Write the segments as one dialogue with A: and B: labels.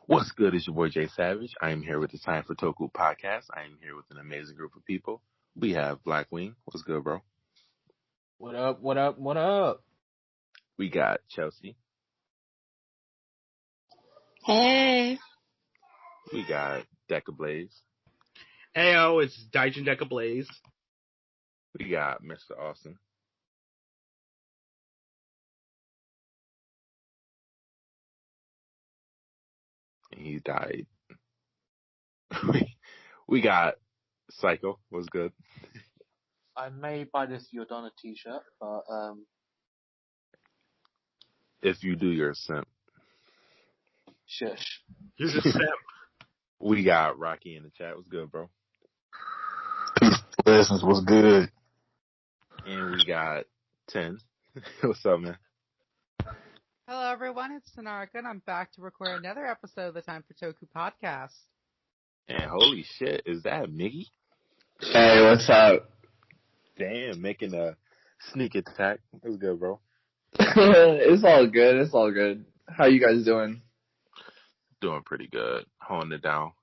A: What's good? It's your boy Jsavage. I am here with the Time For Toku Podcast. I am here with an amazing group of people. We have Blackwing. What's good, bro?
B: What up, what up, what up?
A: We got Chelsea.
C: Hey.
A: We got Deka Blaze.
D: Heyo, it's Deka Blazing.
A: We got Mr. Austin. And he died. We got Psycho. What's good?
B: I may buy this Yordana t-shirt, but
A: If you do, you're a simp.
B: shush.
D: Here's a simp.
A: We got Rocky in the chat. What's good, bro?
E: Peace, blessings. What's good?
A: And we got 10. What's up, man?
F: Hello, everyone. It's Tenarakun. I'm back to record another episode of the Time For Toku Podcast.
A: And holy shit, is that Miggy?
E: Hey, what's up?
A: Damn, making a sneak attack. What's good, bro?
E: It's all good. It's all good. How you guys doing?
A: Doing pretty good. Holding it down.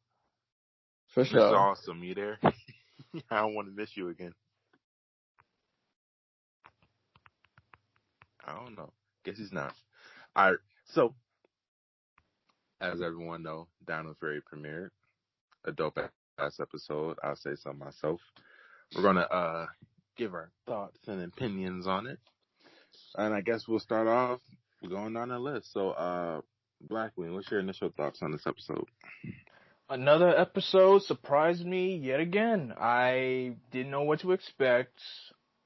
E: For
A: This is
E: sure.
A: awesome. You there? I don't want to miss you again. I don't know. Guess he's not. All right. So, as everyone know, Dino Fury premiered. A dope ass episode. I'll say so myself. We're gonna give our thoughts and opinions on it. And I guess we'll start off going down the list. So, Blackwing, what's your initial thoughts on this episode?
B: Another episode surprised me yet again. I didn't know what to expect.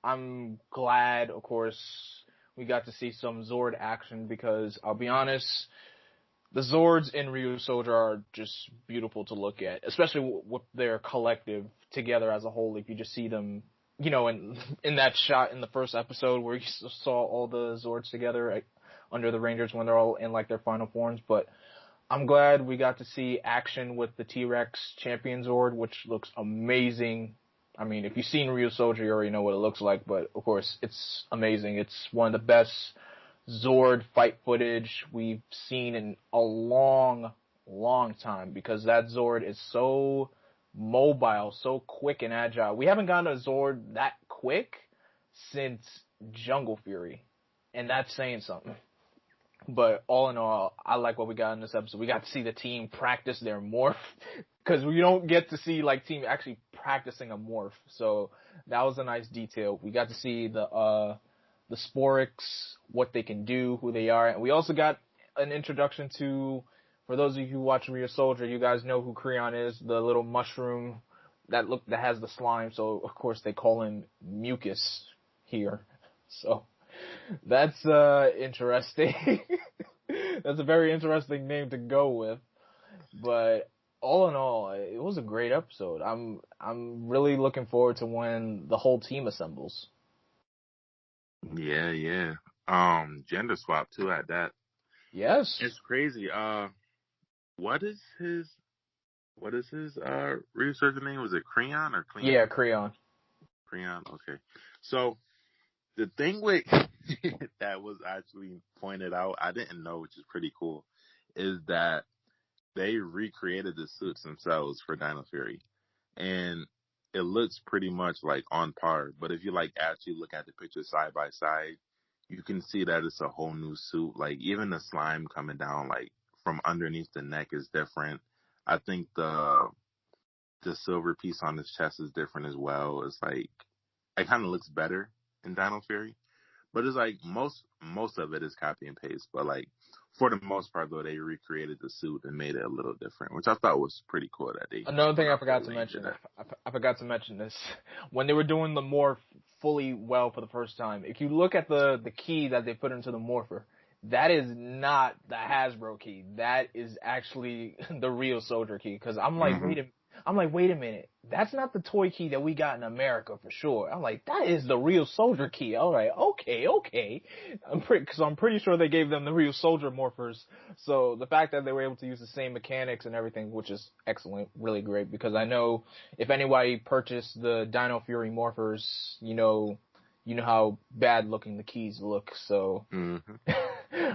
B: I'm glad, of course, we got to see some Zord action because I'll be honest, the Zords in Ryu Soldier are just beautiful to look at, especially with their collective together as a whole. If you just see them, you know, in that shot in the first episode where you saw all the Zords together under the Rangers when they're all in like their final forms. But I'm glad we got to see action with the T-Rex Champion Zord, which looks amazing. I mean, if you've seen Ryu Soldier, you already know what it looks like, but of course, it's amazing. It's one of the best Zord fight footage we've seen in a long, long time because that Zord is so mobile, so quick and agile. We haven't gotten a Zord that quick since Jungle Fury, and that's saying something. But all in all, I like what we got in this episode. We got to see the team practice their morph because we don't get to see like team actually practicing a morph. So that was a nice detail. We got to see the Sporix, what they can do, who they are. And we also got an introduction to, for those of you who watch Ryu Soldier, you guys know who Creon is, the little mushroom that has the slime. So of course they call him Mucus here. So that's interesting. That's a very interesting name to go with. But all in all, it was a great episode. I'm really looking forward to when the whole team assembles.
A: Yeah. Gender swap too at that.
B: Yes.
A: It's crazy. What is his researcher name? Was it Creon or Cleon?
B: Yeah, Creon.
A: Creon, okay. So the thing with that was actually pointed out, I didn't know, which is pretty cool, is that they recreated the suits themselves for Dino Fury. And it looks pretty much like on par. But if you like actually look at the pictures side by side, you can see that it's a whole new suit. Like even the slime coming down like from underneath the neck is different. I think the silver piece on his chest is different as well. It's like it kind of looks better in Dino Fury. But it's like most of it is copy and paste. But like for the most part though, they recreated the suit and made it a little different, which I thought was pretty cool that they.
B: Another thing I forgot to mention. I forgot to mention this when they were doing the morph fully well for the first time. If you look at the key that they put into the morpher, that is not the Hasbro key. That is actually the real Soldier key. Because I'm like, wait a minute. That's not the toy key that we got in America for sure. I'm like, that is the real Soldier key. All right, okay. I'm pretty sure they gave them the real Soldier morphers. So the fact that they were able to use the same mechanics and everything, which is excellent, really great. Because I know if anybody purchased the Dino Fury morphers, you know how bad looking the keys look. So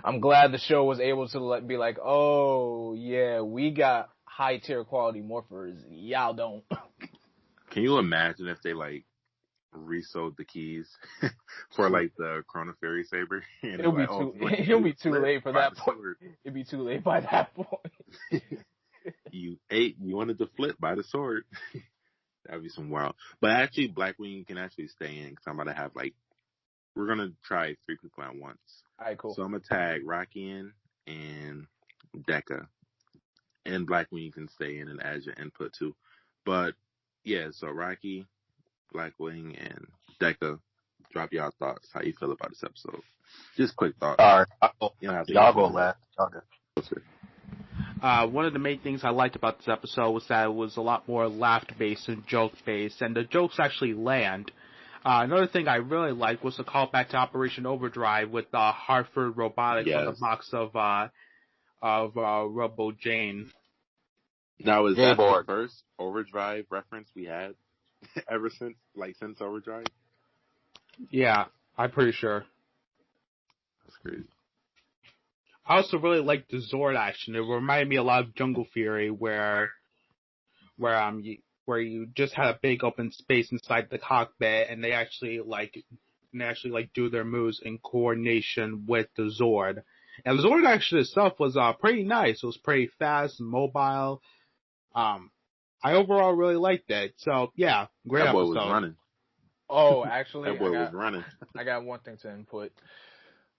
B: I'm glad the show was able to be like, oh yeah, we got high tier quality morphers. Y'all don't.
A: Can you imagine if they like resold the keys for like the Chrono Fairy Saber? And
B: It'll
A: it's
B: be
A: like,
B: too.
A: oh,
B: It'll be too
A: flip
B: late for
A: by
B: that
A: the
B: point.
A: sword.
B: It'd be too late by that point.
A: You wanted to flip by the sword. That'd be some wild. But actually, Blackwing can actually stay in because I'm about to have like, we're gonna try 3 people at once.
B: All right, cool.
A: So I'm gonna tag Rocky in and Deka, and Blackwing can stay in and add your input too. But yeah, so Rocky, Blackwing, and Deka, drop y'all thoughts. How you feel about this episode? Just quick thoughts.
E: All right,
A: You don't have to
E: y'all go last. Y'all go.
D: One of the main things I liked about this episode was that it was a lot more laugh-based and joke-based, and the jokes actually land. Another thing I really liked was the callback to Operation Overdrive with Hartford Robotics on the box of Robo Jane.
A: Now, is that the
E: J-Board.
A: first Overdrive reference we had ever since Overdrive?
D: Yeah, I'm pretty sure.
A: That's crazy.
D: I also really liked the Zord action. It reminded me a lot of Jungle Fury, where you just had a big open space inside the cockpit, and they actually do their moves in coordination with the Zord. And the Zord action itself was pretty nice. It was pretty fast and mobile. I overall really liked it. So yeah, great
A: That boy
D: episode.
A: was running.
B: Oh, actually,
A: That boy was running.
B: I got one thing to input.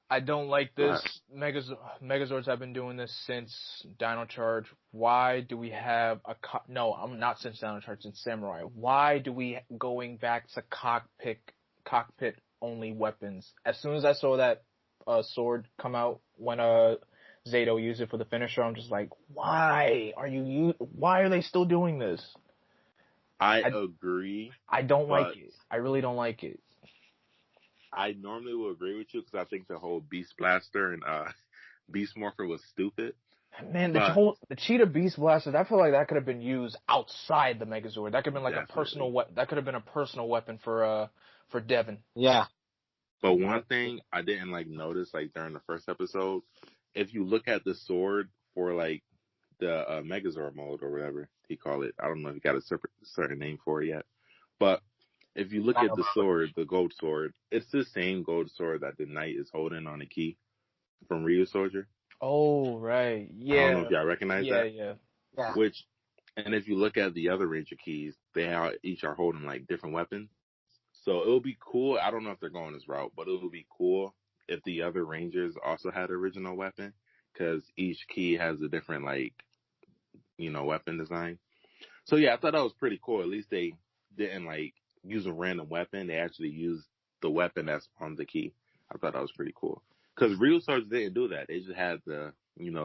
B: I don't like this. Megazords have been doing this since Dino Charge. Why do we have no, I'm not since Dino Charge, since Samurai. Why do we going back to cockpit only weapons? As soon as I saw that sword come out when Zayto used it for the finisher, I'm just like, why are they still doing this?
A: I agree.
B: I don't like it. I really don't like it.
A: I normally will agree with you because I think the whole Beast Blaster and Beast Morpher was stupid.
B: Man, the Cheetah Beast Blaster, I feel like that could have been used outside the Megazord. That could have been like that could have been a personal weapon for Devin.
E: Yeah.
A: But one thing I didn't notice during the first episode, if you look at the sword for the Megazord mode or whatever he called it, I don't know if he got a certain name for it yet, but if you look at the sword, the gold sword, it's the same gold sword that the knight is holding on the key from Ryu Soldier.
B: Oh, right. Yeah.
A: I don't know if y'all recognize that.
B: Yeah.
A: And if you look at the other Ranger keys, they each are holding different weapons. So it would be cool. I don't know if they're going this route, but it would be cool if the other Rangers also had original weapon, because each key has a different weapon design. So yeah, I thought that was pretty cool. At least they didn't use a random weapon. They actually used the weapon that's on the key. I thought that was pretty cool. Because real swords didn't do that. They just had the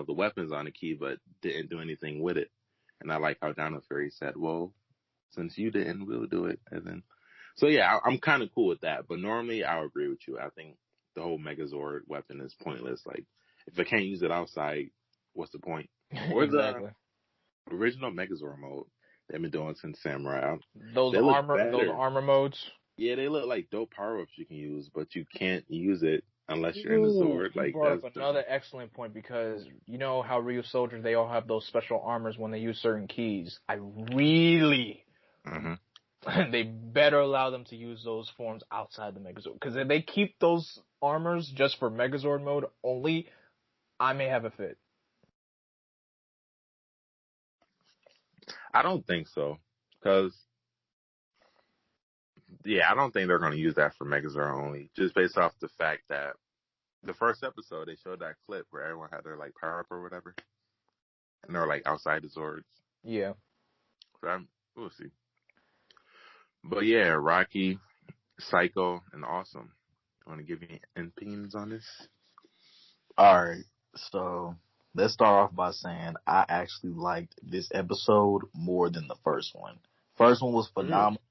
A: weapons on the key, but didn't do anything with it. And I like how Dino Fury said, well, since you didn't, we'll do it. And then, so yeah, I'm kind of cool with that. But normally I'll agree with you. I think the whole Megazord weapon is pointless. If I can't use it outside, what's the point? Or
B: exactly.
A: The original Megazord mode they've been doing since Samurai.
B: Those armor modes.
A: Yeah, they look like dope power-ups you can use, but you can't use it unless you're in the sword.
B: You brought up another excellent point, because you know how Ryu Soldiers, they all have those special armors when they use certain keys. I really, they better allow them to use those forms outside the Megazord. Because if they keep those armors just for Megazord mode only, I may have a fit.
A: I don't think so, because I don't think they're going to use that for Megazord only, just based off the fact that the first episode they showed that clip where everyone had their power up or whatever, and they were outside the Zords.
B: Yeah.
A: So we'll see. But yeah, Rocky, Psycho, and Awesome. You want to give me opinions on this?
E: All right. So let's start off by saying I actually liked this episode more than the first one. First one was phenomenal.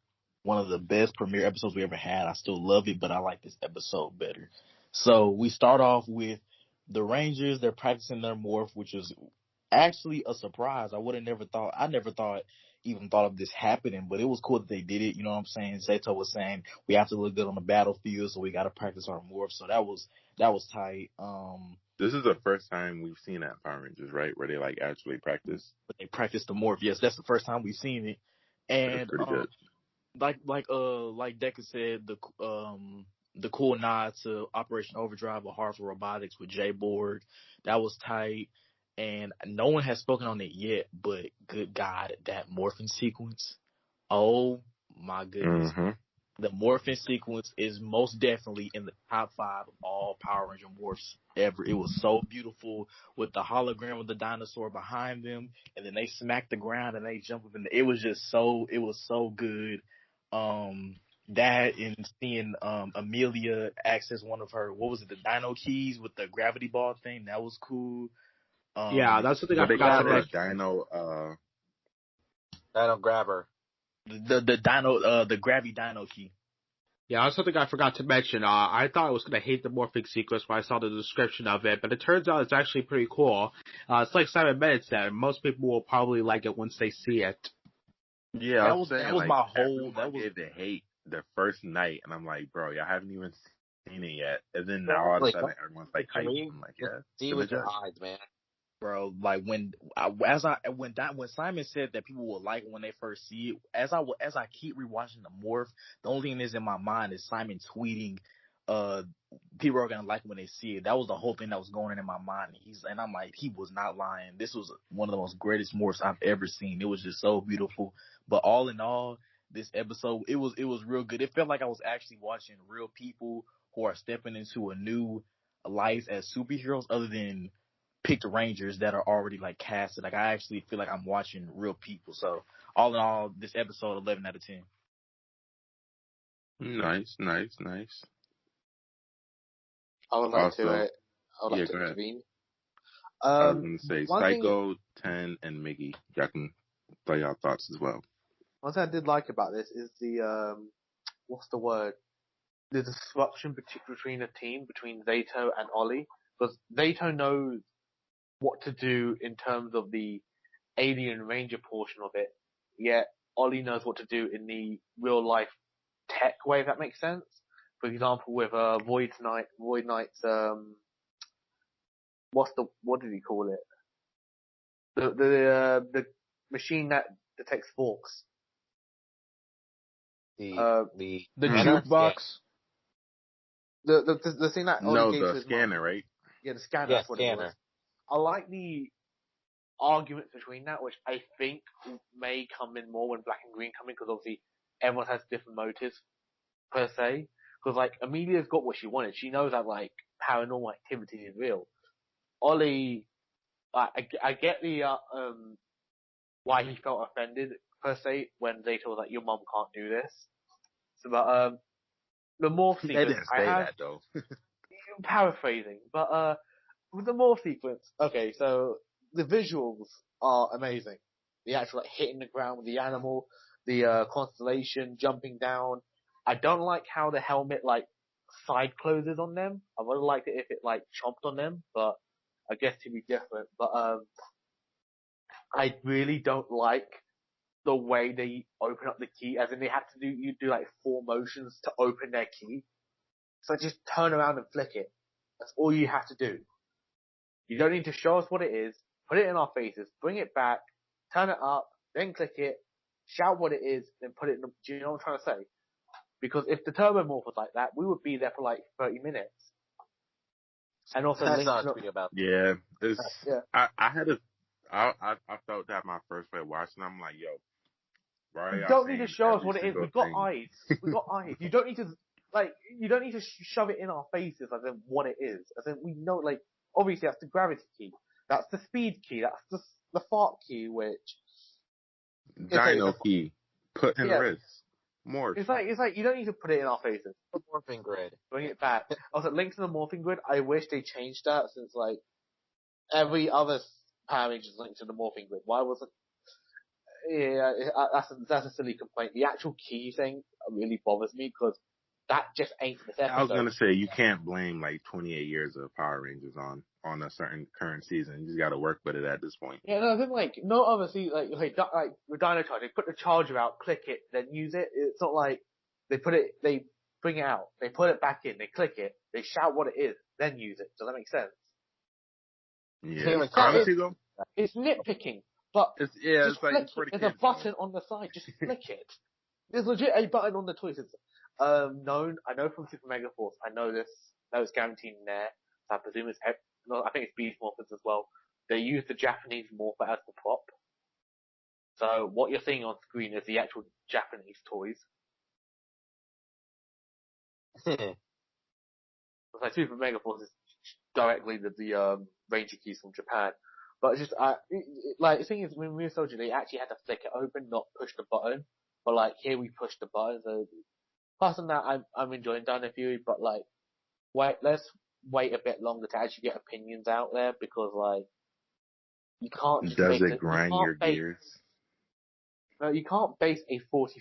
E: One of the best premiere episodes we ever had. I still love it, but I like this episode better. So we start off with the Rangers. They're practicing their morph, which is actually a surprise. I never thought even thought of this happening, but it was cool that they did it. You know what I'm saying? Zayto was saying we have to look good on the battlefield, so we got to practice our morph. So that was tight.
A: This is the first time we've seen that Power Rangers, right? Where they like actually practice.
E: But they practiced the morph. Yes, that's the first time we've seen it. And
A: That's pretty good.
E: like Deka said, the cool nod to Operation Overdrive or Hard for Robotics with Jay Borg, that was tight. And no one has spoken on it yet, but good God, that morphing sequence. Oh my goodness.
A: Mm-hmm.
E: The morphing sequence is most definitely in the top 5 of all Power Ranger morphs ever. It was so beautiful with the hologram of the dinosaur behind them, and then they smack the ground and they jump up in the. It was so good. That and seeing Amelia access one of her, what was it, the Dino keys with the gravity ball thing, that was cool.
D: Yeah, that's something I
A: What they
D: forgot
A: got
D: to
A: a
D: mention.
G: Dino grabber.
E: The Dino, the gravity Dino key.
D: Yeah, that's something I forgot to mention. I thought I was gonna hate the morphing sequence when I saw the description of it, but it turns out it's actually pretty cool. It's like Simon Bennett said, most people will probably like it once they see it.
A: Yeah,
E: That
A: I
E: was
A: was saying,
E: my
A: like,
E: whole.
A: everyone
E: That was
A: gave the hate the first night, and I'm like, bro, y'all haven't even seen it yet. And then now all of a sudden everyone's like hyped. I'm like, yeah,
G: See with your eyes, man.
E: bro. Like when Simon said that people will like it when they first see it. As I keep rewatching the morph, the only thing that's in my mind is Simon tweeting, people are gonna like it when they see it. That was the whole thing that was going in my mind. And I'm like, he was not lying. This was one of the most greatest morphs I've ever seen. It was just so beautiful. But all in all, this episode, it was real good. It felt like I was actually watching real people who are stepping into a new life as superheroes, other than picked Rangers that are already like casted. Like I actually feel like I'm watching real people. So all in all, this episode 11 out of 10.
A: Nice.
G: I would like
A: Also,
G: to
A: go ahead.
G: intervene.
A: I was gonna say
G: one thing-
A: Psycho, 10, and Miggy. Y'all can throw y'all thoughts as well.
H: One thing I did like about this is the what's the word? The disruption between a team, between Zayto and Ollie, because Zayto knows what to do in terms of the Alien Ranger portion of it, yet Ollie knows what to do in the real life tech way, if that makes sense. For example, with Void Knight's what did he call it? The machine that detects forks.
G: The
B: jukebox.
H: The thing that Ollie
A: No,
H: gave to
A: the
H: his
A: scanner,
H: mom.
A: right?
H: Yeah, the scanner.
G: Yeah,
H: That's what it was.
G: scanner.
H: I like the arguments between that, which I think may come in more when Black and Green come in, because obviously everyone has different motives per se. Because like Amelia's got what she wanted. She knows that like paranormal activity is real. Ollie, I get the why he felt offended per se when Zayto was like, "Your mom can't do this." So, but the morph
A: They
H: sequence
A: didn't say that though.
H: paraphrasing, but with the morph sequence, okay, so the visuals are amazing. The actual like hitting the ground with the animal, the constellation jumping down. I don't like how the helmet like side closes on them. I would have liked it if it like chomped on them, but I guess to be different. But I really don't like the way they open up the key, as in they have to do like 4 motions to open their key. So just turn around and flick it. That's all you have to do. You don't need to show us what it is, put it in our faces, bring it back, turn it up, then click it, shout what it is, then put it in the, do you know what I'm trying to say? Because if the Turbo Morph was like that, we would be there for like 30 minutes. And also
G: That's not a tweet about.
A: Yeah, it's.
H: Yeah.
A: I felt that my first way watching. I'm like, yo, why are
H: You
A: y'all
H: don't need to
A: saying
H: show us
A: every
H: what it is.
A: single
H: We've got
A: thing?
H: eyes. We've got eyes. You don't need to shove it in our faces as in what it is. As in we know, like, obviously that's the gravity key. That's the speed key. That's the fart key, which
A: Dino key, put in
H: Yeah.
A: wrist, more.
H: it's like you don't need to put it in our faces.
G: The morphing grid.
H: Bring it back. Also, Link to the Morphing Grid, I wish they changed that, since like every other Power Rangers linked to the Morphing Grid. Why wasn't? Yeah, that's a silly complaint. The actual key thing really bothers me, because that just ain't this episode.
A: I was gonna say you can't blame like 28 years of Power Rangers on a certain current season. You just got to work with it at this point.
H: Yeah, no, I think like no other season, like with Dino Charge, they put the charger out, click it, then use it. It's not like they bring it out, they put it back in, they click it, they shout what it is, then use it. Does that make sense?
A: Yeah. Honestly though,
H: it's nitpicking, but
A: it's like
H: flick
A: for the
H: it. There's
A: kids.
H: a button on the side, just flick it. There's legit a button on the toy. It's known. I know from Super Mega Force. I know this. That was guaranteed in there. So I presume it's. No, I think it's Beast Morphers as well. They use the Japanese morpher as the prop. So what you're seeing on screen is the actual Japanese toys. It's like Super Mega Force is directly the Ranger keys from Japan. But it's just, like, the thing is, when we were Soldier, they actually had to flick it open, not push the button. But like, here we push the button, so, apart from that, I'm enjoying Dino Fury, but like, let's wait a bit longer to actually get opinions out there, because like, you can't just
A: Does it grind your gears?
H: No, you can't base a 40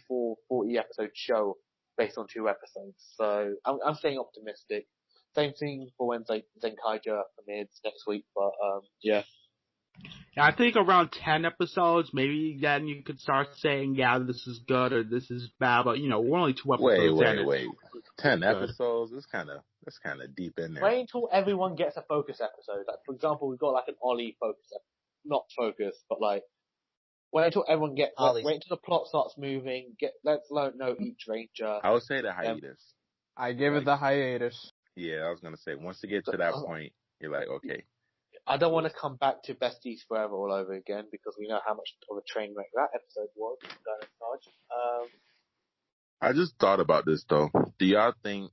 H: episode show based on 2 episodes, so I'm staying optimistic. Same thing for when Zenkaija premieres next week, but yeah.
D: Yeah, I think around 10 episodes, maybe then you could start saying, yeah, this is good or this is bad, but we're only 2 episodes in.
A: Wait. 10 episodes? That's kind of deep in there.
H: Wait until everyone gets a focus episode. Like, for example, we've got like an Ollie focus, not focus, but like, wait until everyone wait until the plot starts moving, let's know each Ranger.
A: I would say the hiatus.
B: I give it the hiatus.
A: Yeah, I was gonna say, once you get to that point, you're like, okay.
H: I don't want to come back to Besties Forever all over again, because we know how much of a train wreck that episode was.
A: I just thought about this though. Do y'all think,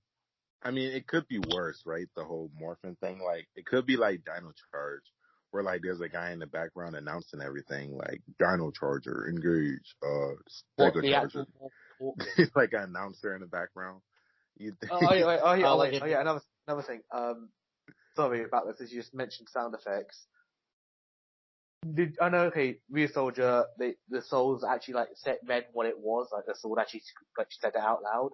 A: I mean, it could be worse, right? The whole morphin thing. Like, it could be like Dino Charge, where like there's a guy in the background announcing everything, like Dino Charger, engage, Deka Charger. Like an announcer in the background.
H: Another thing. Sorry about this, as you just mentioned sound effects. I know, okay, Rear Soldier, the souls actually like read what it was, like the sword actually said it out loud.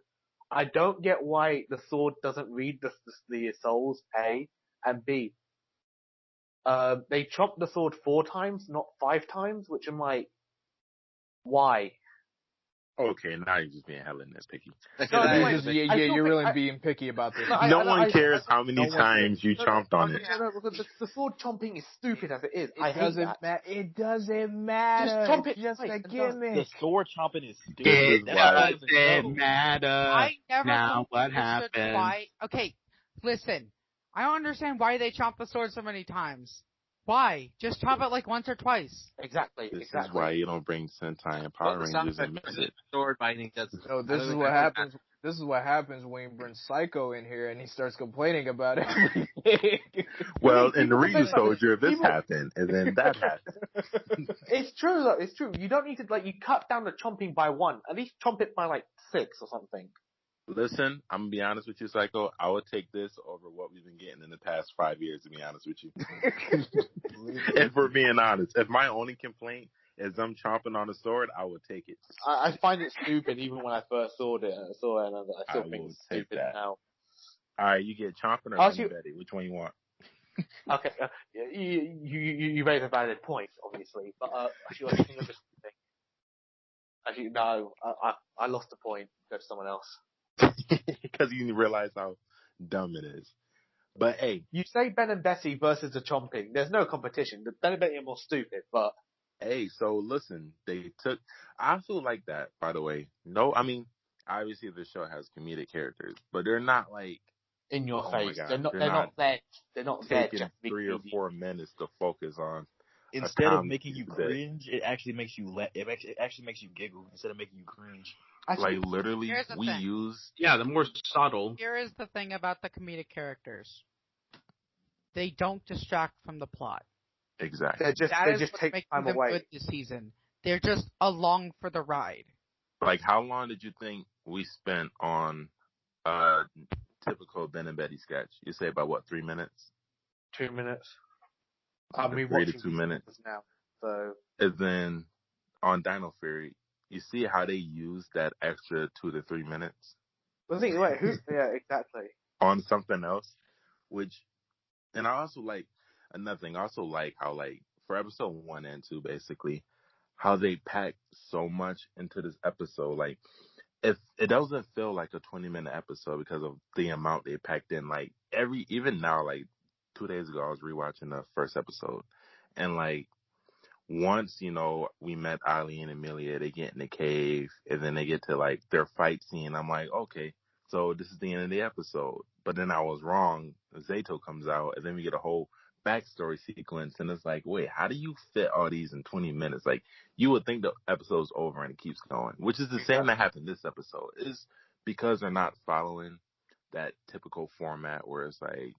H: I don't get why the sword doesn't read the souls, A, and B. They chopped the sword 4 times, not 5 times, which I'm like, why?
A: Okay, now you're just being hella nitpicky.
B: You're really being picky about this.
A: No one cares how many times you chomped on it.
H: No, because the sword chomping is stupid as it is.
B: It doesn't matter.
H: Just chomp it.
B: Just a gimmick.
G: The sword chomping is stupid.
D: It doesn't matter.
F: I never
D: now what
F: understood
D: happened.
F: why. Okay, listen. I don't understand why they chomp the sword so many times. Why? Just chop it like once or twice.
H: Exactly.
A: This is why you don't bring Sentai and Power Rangers and mix it.
G: Sword binding does.
B: No, this is what happens. This is what happens when you bring Psycho in here and he starts complaining about everything.
A: Well, in the Ryu Soldier, this happened, and then that happened.
H: It's true though. It's true. You don't need to you cut down the chomping by 1. At least chomp it by like 6 or something.
A: Listen, I'm gonna be honest with you, Psycho. I would take this over what we've been getting in the past 5 years, to be honest with you. If we're being honest, if my only complaint is I'm chomping on a sword, I would take it.
H: I find it stupid even when I first saw it. I still think it's stupid now.
A: All right, you get chomping or Betty? Which one you want?
H: Okay, you raise a valid point, obviously, but actually, I think of this thing. Actually, no, I lost the point. Go to someone else.
A: Because you realize how dumb it is. But hey,
H: you say Ben and Bessie versus the chomping. There's no competition. The Ben and Betty are more stupid, but
A: hey, so listen, I feel like that, by the way. No, I mean, obviously the show has comedic characters, but they're not like
H: in your face.
A: God,
H: they're not there. They're not
A: taking
H: there.
A: 3 or 4 minutes to focus on.
G: Instead of making you cringe, it actually makes you it actually makes you giggle instead of making you cringe.
A: Like literally,
D: the more subtle.
F: Here is the thing about the comedic characters. They don't distract from the plot.
A: Exactly.
H: They just take time away.
F: Good this season. They're just along for the ride.
A: Like, how long did you think we spent on a typical Ben and Betty sketch? You say about what, 3 minutes?
H: 2 minutes.
A: 3 to 2 minutes
H: now. So,
A: and then on Dino Fury, you see how they use that extra 2 to 3 minutes.
H: But think, wait, who? Yeah, exactly.
A: on something else, which, and I also like another thing. I also like how, like, for episode 1 and 2, basically, how they packed so much into this episode. Like, if it doesn't feel like a 20-minute episode because of the amount they packed in. Like, even now, like 2 days ago, I was rewatching the first episode, and like, once, we met Ollie and Amelia, they get in the cave, and then they get to, like, their fight scene. I'm like, okay, so this is the end of the episode. But then I was wrong. Zayto comes out, and then we get a whole backstory sequence, and it's like, wait, how do you fit all these in 20 minutes? Like, you would think the episode's over and it keeps going, which is the same that happened this episode. Is because they're not following that typical format where it's like,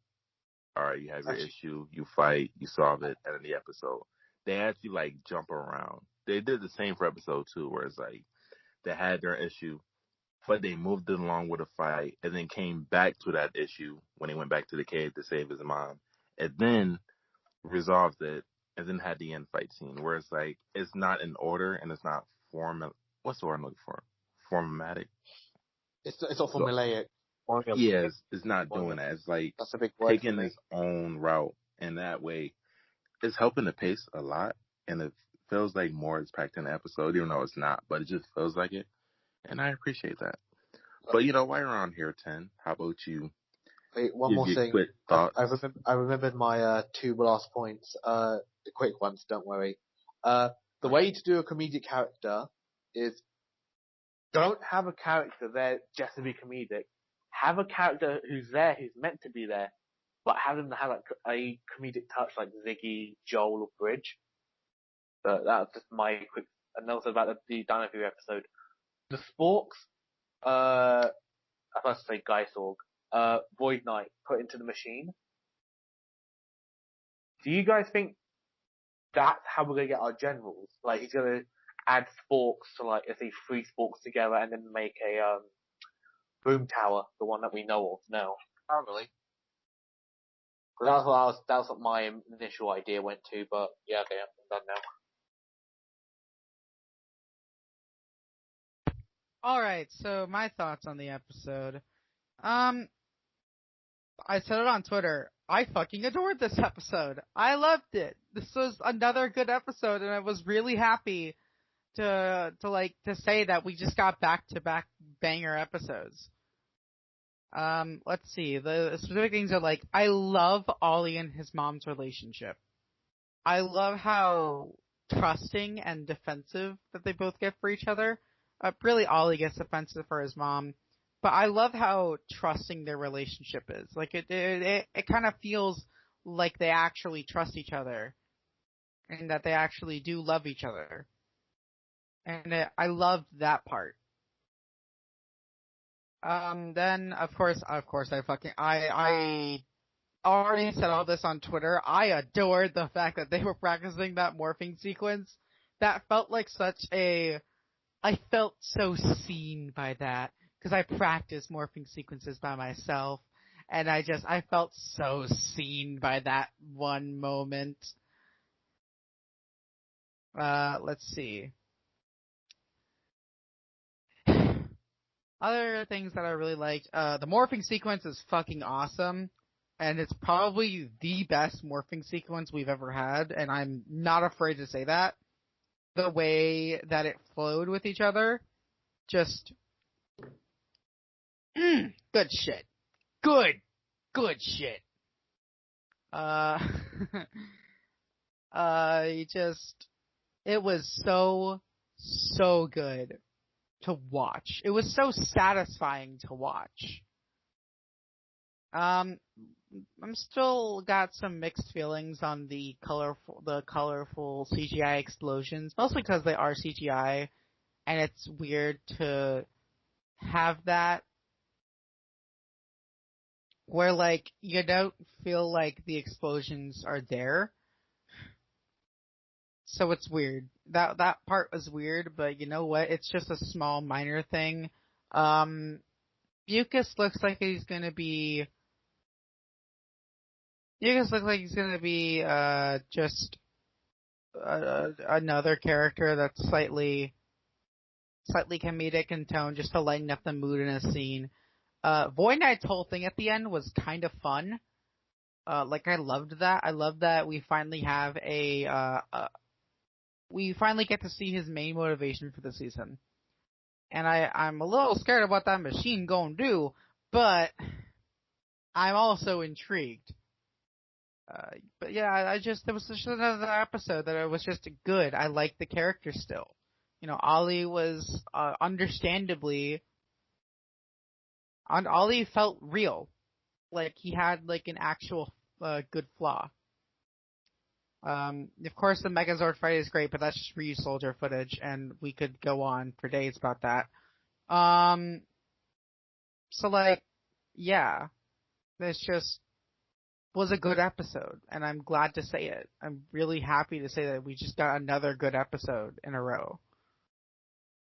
A: all right, you have your issue, you fight, you solve it, and then the episode. They actually, like, jump around. They did the same for episode 2, where it's like they had their issue, but they moved it along with a fight, and then came back to that issue when he went back to the cave to save his mom, and then resolved it, and then had the end fight scene, where it's like it's not in order and it's not what's the word I'm looking for? Formatic.
H: It's not formulaic.
A: Yeah, it's not doing that. It's like
H: that's a big word
A: taking its own route, and that way it's helping the pace a lot, and it feels like more is packed in the episode, even though it's not, but it just feels like it, and I appreciate that. But while you're on here, 10, how about you?
H: Wait, one more thing.
A: Quick thoughts.
H: I remembered my 2 last points. The quick ones, don't worry. The way to do a comedic character is don't have a character there just to be comedic. Have a character who's there, who's meant to be there, but have them have like a comedic touch like Ziggy, Joel, or Bridge. So that's just my quick. And also about the Dino Fury episode. The Sporks, I was about to say Geisorg, Void Knight put into the machine. Do you guys think that's how we're gonna get our generals? Like, he's gonna add Sporks to, like, let's say 3 Sporks together and then make a boom tower, the one that we know of now.
F: Probably.
H: That's what my initial idea went to, but yeah, okay, I'm done now.
F: Alright, so my thoughts on the episode. I said it on Twitter. I fucking adored this episode. I loved it. This was another good episode, and I was really happy to say that we just got back-to-back banger episodes. Let's see. The specific things are like, I love Ollie and his mom's relationship. I love how trusting and defensive that they both get for each other. Really, Ollie gets defensive for his mom, but I love how trusting their relationship is. Like, it kind of feels like they actually trust each other, and that they actually do love each other. And I loved that part. Then, of course, I already said all this on Twitter. I adored the fact that they were practicing that morphing sequence. That felt like I felt so seen by that, because I practiced morphing sequences by myself, and I felt so seen by that one moment. Let's see. Other things that I really liked, the morphing sequence is fucking awesome, and it's probably the best morphing sequence we've ever had, and I'm not afraid to say that. The way that it flowed with each other, just, good shit. Good shit. It was so good to watch. It was so satisfying to watch. I'm still got some mixed feelings on the colorful CGI explosions, mostly because they are CGI, and it's weird to have that where, like, you don't feel like the explosions are there. So it's weird. That part was weird, but you know what? It's just a small minor thing. Mucus looks like he's gonna be just another character that's slightly comedic in tone, just to lighten up the mood in a scene. Void Knight's whole thing at the end was kind of fun. I loved that. I love that we finally have we finally get to see his main motivation for the season. And I'm a little scared of what that machine gonna do, but I'm also intrigued. But yeah, there was just another episode that was just good. I liked the character still. Ollie was, understandably, Ollie felt real. Like he had like an actual, good flaw. Of course the Megazord fight is great, but that's just reused soldier footage, and we could go on for days about that. Yeah, this just was a good episode, and I'm glad to say it. I'm really happy to say that we just got another good episode in a row.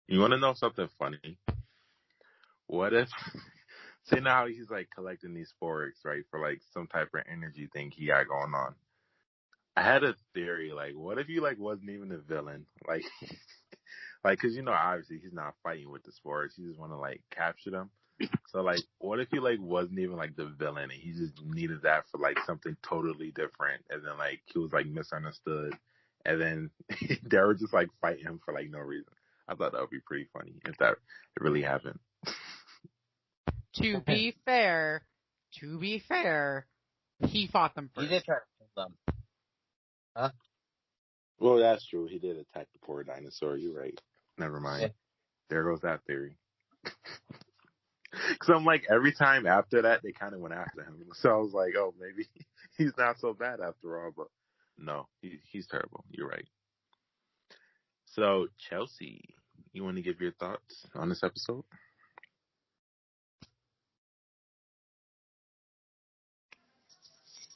A: You want to know something funny? What if, say now he's like collecting these Sporix, right, for like some type of energy thing he got going on. I had a theory, like, what if you like wasn't even a villain? Like, cause obviously he's not fighting with the Sporix. He just want to like capture them. So like, what if he like wasn't even like the villain and he just needed that for like something totally different, and then like he was like misunderstood, and then they were just like fighting him for like no reason. I thought that would be pretty funny if that really happened.
F: To be fair, he fought them first.
H: He did try to kill them. Huh?
A: Well, that's true. He did attack the poor dinosaur. You're right. Never mind.
H: Yeah.
A: There goes that theory. Because I'm like, every time after that, they kind of went after him. So I was like, oh, maybe he's not so bad after all. But no, he's terrible. You're right. So, Chelsea, you want to give your thoughts on this episode?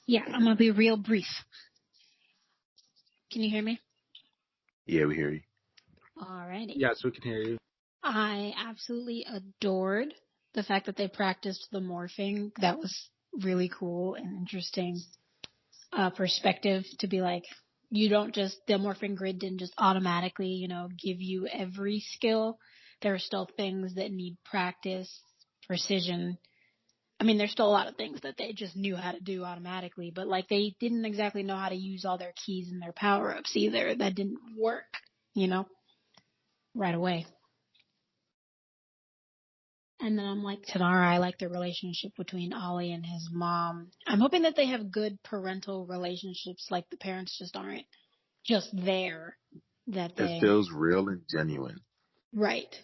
C: Yeah, I'm going to be real brief. Can you hear me?
A: Yeah, we hear you.
C: Alrighty.
D: Yes, we can hear you.
C: I absolutely adored the fact that they practiced the morphing. That was really cool and interesting perspective to be like, the morphing grid didn't just automatically, give you every skill. There are still things that need practice, precision. I mean, there's still a lot of things that they just knew how to do automatically, but like they didn't exactly know how to use all their keys and their power-ups either. That didn't work, right away. And then I'm like, Tanara, I like the relationship between Ollie and his mom. I'm hoping that they have good parental relationships, like the parents just aren't just there.
A: It feels real and genuine.
C: Right.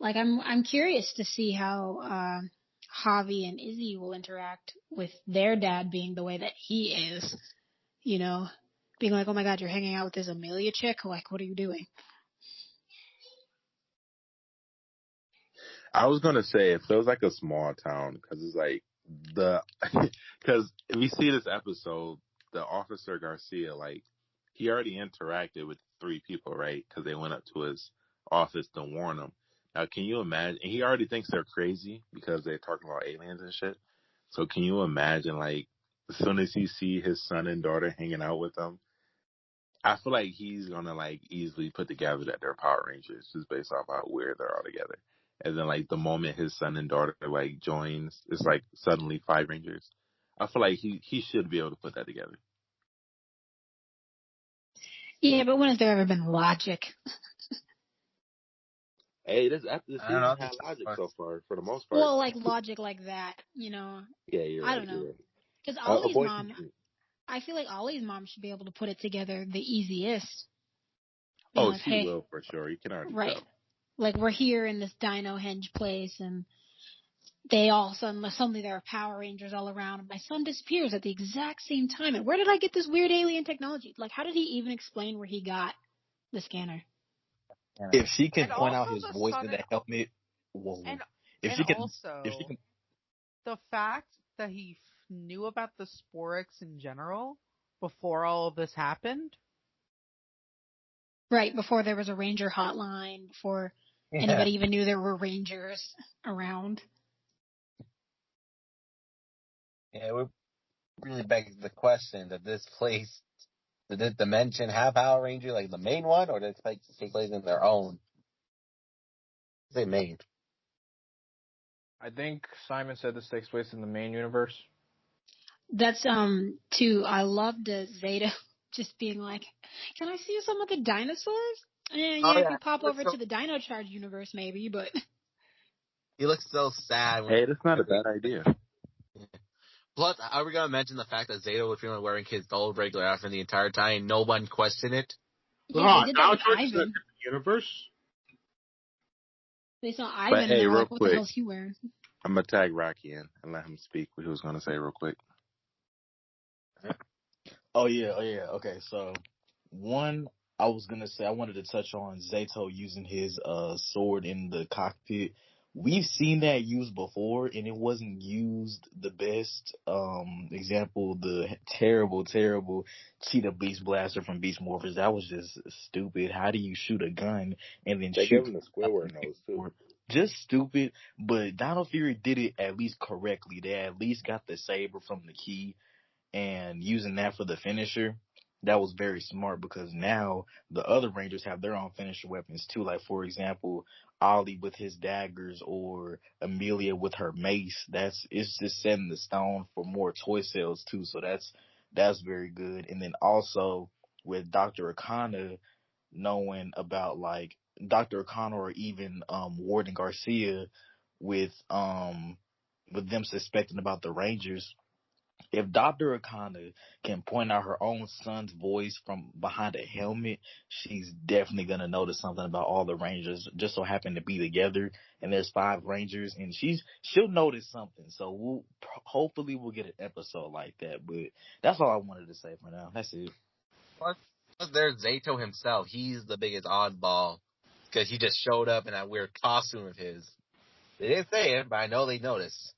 C: Like I'm curious to see how Javi and Izzy will interact with their dad being the way that he is. Being like, oh my God, you're hanging out with this Amelia chick? Like, what are you doing?
A: I was going to say it feels like a small town because it's like because we see this episode, the officer Garcia, like he already interacted with 3 people, right? Because they went up to his office to warn him. Now, can you imagine? And he already thinks they're crazy because they're talking about aliens and shit. So can you imagine, like, as soon as he see his son and daughter hanging out with them, I feel like he's going to, like, easily put together that they're Power Rangers just based off how weird they're all together. And then, like, the moment his son and daughter, like, joins, it's, like, suddenly 5 Rangers. I feel like he should be able to put that together.
C: Yeah, but when has there ever been logic?
A: Hey, this season had logic so far, for the most part.
C: Well, like, logic like that,
A: Yeah, you're right.
C: I don't know. Because I feel like Ollie's mom should be able to put it together the easiest.
A: She will for sure. You can already tell.
C: Like, we're here in this Dino Henge place, and they all suddenly there are Power Rangers all around, and my son disappears at the exact same time. And where did I get this weird alien technology? Like, how did he even explain where he got the scanner?
E: If she can point out his voice in the helmet, whoa.
F: The fact that he knew about the Sporix in general before all of this happened.
C: Right, before there was a Ranger hotline, before anybody even knew there were Rangers around.
I: Yeah, it really begs the question, did this dimension have Power Ranger, like the main one, or did it take place in their own? They main.
B: I think Simon said this takes place in the main universe.
C: That's too. I loved Zayto just being like, "Can I see some of the dinosaurs?" If you pop over to the Dino Charge universe, maybe. But
I: He looks so sad.
A: Hey, that's not a bad idea.
I: Plus, are we gonna mention the fact that Zayto was feeling wearing his gold regular outfit the entire time and no one questioned it?
C: yeah, they did that with Ivan.
D: Universe.
C: They saw Ivan and
A: hey,
C: they were
A: real
C: like, "What
A: quick.
C: the hell's he wearing?"
A: I'm gonna tag Rocky in and let him speak what he was gonna say real quick.
E: Oh yeah. Okay, so one, I was gonna say I wanted to touch on Zayto using his sword in the cockpit. We've seen that used before, and it wasn't used the best. Example, the terrible Cheetah Beast Blaster from Beast Morphers. That was just stupid. How do you shoot a gun and then
A: They
E: shoot
A: gave him the Squidward nose too.
E: Just stupid, but Dino Fury did it at least correctly. They at least got the saber from the key and using that for the finisher. That was very smart because now the other Rangers have their own finisher weapons too. Like, for example, Ollie with his daggers or Amelia with her mace. It's just setting the stone for more toy sales too. So that's very good. And then also with Dr. Akana knowing about like Dr. Akana or even Warden Garcia with them suspecting about the Rangers. If Dr. Akana can point out her own son's voice from behind a helmet, she's definitely going to notice something about all the Rangers just so happen to be together. And there's 5 Rangers and she'll notice something. So hopefully we'll get an episode like that. But that's all I wanted to say for now. That's it.
I: Plus, there's Zayto himself. He's the biggest oddball because he just showed up in that weird costume of his. They didn't say it, but I know they noticed.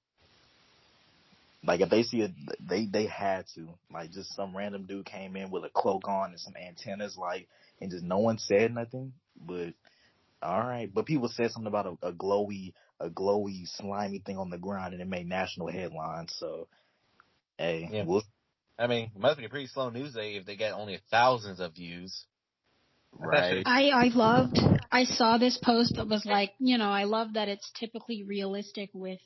E: Like, if they see it, they had to. Like, just some random dude came in with a cloak on and some antennas, like, and just no one said nothing. But, alright. But people said something about a glowy, slimy thing on the ground, and it made national headlines. So, hey,
I: yeah. I mean, it must be a pretty slow news day if they get only thousands of views.
E: Right.
C: I saw this post that was like, I love that it's typically realistic with,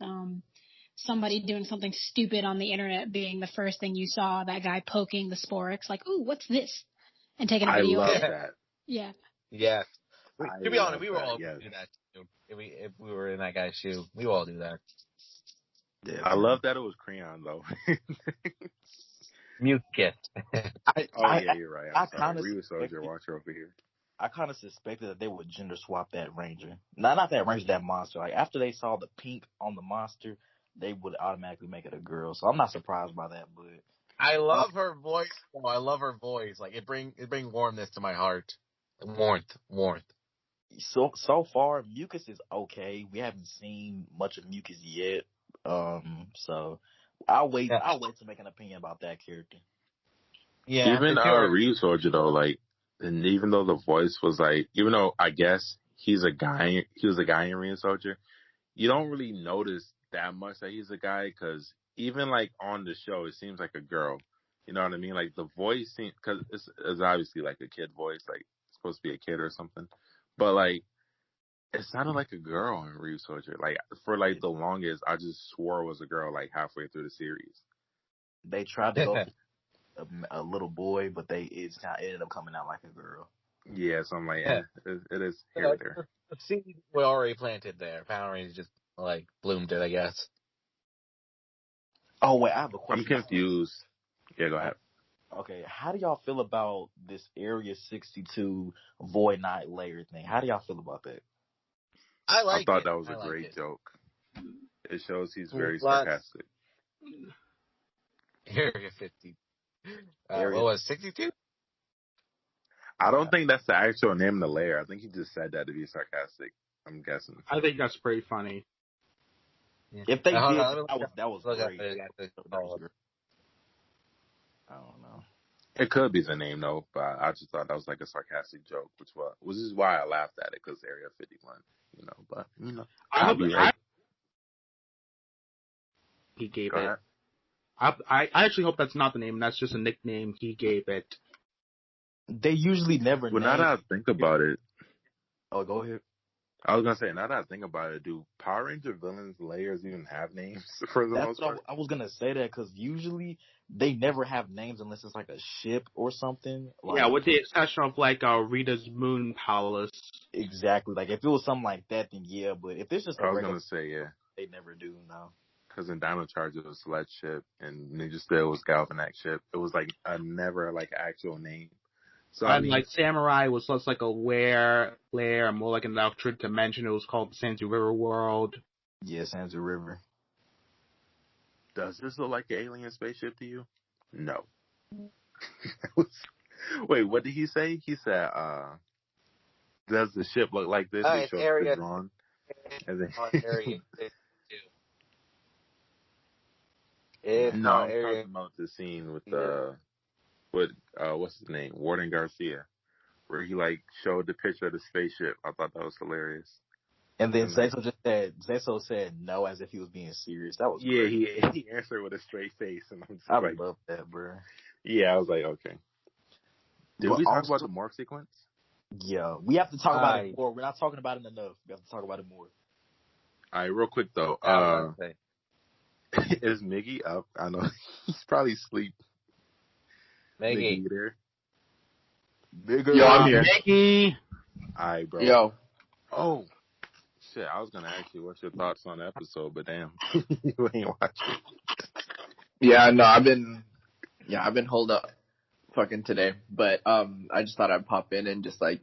C: somebody doing something stupid on the internet being the first thing you saw, that guy poking the Sporix, like, ooh, what's this? And taking a video of it.
A: I love that.
C: Yeah.
I: Yeah. To be honest, we were all
A: yes.
I: do that too. If we were in that guy's shoe, we would all do that.
A: Yeah, I love that it was crayon though.
I: Mute gift.
A: Yeah, you're right. I'm sorry.
E: kind of
A: Real Soldier Watcher over here.
E: I kind of suspected that they would gender swap that Ranger. Not that Ranger, that monster. Like, after they saw the pink on the monster, they would automatically make it a girl. So I'm not surprised by that, but
I: I love her voice. Oh, I love her voice. Like, it bring warmness to my heart. Warmth.
E: So far, Mucus is okay. We haven't seen much of Mucus yet. So I'll wait to make an opinion about that character.
I: Yeah.
A: Even Real Soldier though, like, and even though the voice was like, even though I guess he was a guy in Real Soldier, you don't really notice that much that he's a guy because even like on the show, it seems like a girl. You know what I mean? Like the voice seems, because it's obviously like a kid voice, like it's supposed to be a kid or something. But like it sounded like a girl in Real Soldier. Like for like the longest, I just swore it was a girl. Like halfway through the series,
E: they tried to go for a little boy, but it ended up coming out like a girl.
A: Yeah, so I'm like, it is here or there.
I: The seed we already planted there. Power Rangers just like bloomed it, I guess.
E: Oh wait, I have a question.
A: I'm confused. Yeah, go ahead.
E: Okay, how do y'all feel about this Area 62 Void Knight layer thing? How do y'all feel about that?
A: I thought that was a great joke. It shows he's very sarcastic.
I: Area 50. What was 62?
A: I don't think that's the actual name of the layer. I think he just said that to be sarcastic. I'm guessing.
D: I think that's pretty funny.
I: Yeah.
E: If they did, that was great. I don't know.
A: It could be the name though, but I just thought that was like a sarcastic joke, which is why I laughed at it, because Area 51, but
D: he gave it. I actually hope that's not the name. That's just a nickname he gave it.
E: They usually never.
A: Well, now that I think about it.
E: Oh, go ahead.
A: I was gonna say, now that I think about it, do Power Ranger villains layers even have names for the
E: That's
A: most
E: what
A: part?
E: I was gonna say that because usually they never have names unless it's like a ship or something. Like,
D: Yeah, with the exception of like Rita's Moon Palace.
E: exactly. Like if it was something like that, then yeah. But if it's just a
A: I was
E: regular,
A: gonna say, yeah.
E: they never do. No.
A: Because in Dino Charge it was Sledge Ship and Ninja Steel was Galvanac Ship. It was like a never like actual name. So I
D: And
A: mean,
D: like Samurai was less like a lair, more like an alternate dimension. It was called the Sanzu River World.
E: Yeah, Sanzu River.
A: does this look like an alien spaceship to you? No. Wait, what did he say? He said, does the ship look like this? They
I: It's
A: showed the
I: area
A: drawn. And then
I: area 52. It's
A: no,
I: not
A: I'm
I: area.
A: talking about the scene with
I: Yeah.
A: what's his name? Warden Garcia, where he like showed the picture of the spaceship. I thought that was hilarious.
E: And then
A: And like,
E: Zayto said no as if he was being serious. That was
A: yeah,
E: great.
A: he answered with a straight face, and I'm just
E: I
A: like,
E: love that, bro.
A: yeah, I was like, okay. Did
E: But
A: we talk
E: also,
A: about the morph sequence?
E: yeah, we have to talk about it more. We're not talking about it enough. We have to talk about it more.
A: All right, real quick though.
I: I was gonna say.
A: Is Miggy up? I know he's probably asleep.
I: Miggy.
A: You there?
E: Bigger.
G: Yo, I'm here.
D: Mickey.
A: Alright, bro.
G: Yo.
A: Oh, shit. I was going to ask you what's your thoughts on the episode, but damn. You ain't watching.
G: Yeah, no, I've been holed up fucking today, but I just thought I'd pop in and just like,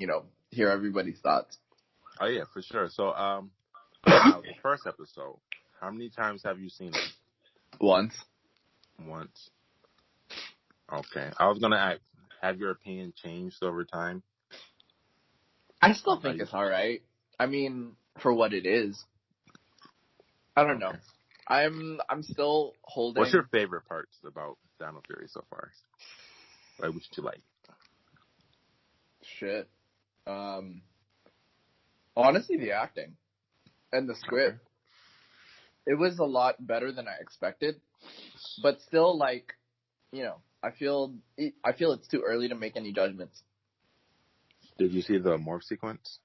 G: hear everybody's thoughts.
A: Oh, yeah, for sure. So, now the first episode, how many times have you seen it?
G: Once.
A: Once. Okay. I was going to ask, have your opinion changed over time?
G: I still think it's alright. I mean, for what it is. I don't know. I'm still holding.
A: What's your favorite parts about Dino Fury so far? Like, what you like?
G: Shit. Honestly, the acting and the script.
A: Okay.
G: It was a lot better than I expected, but still, like, I feel it's too early to make any judgments.
A: Did you see the morph sequence?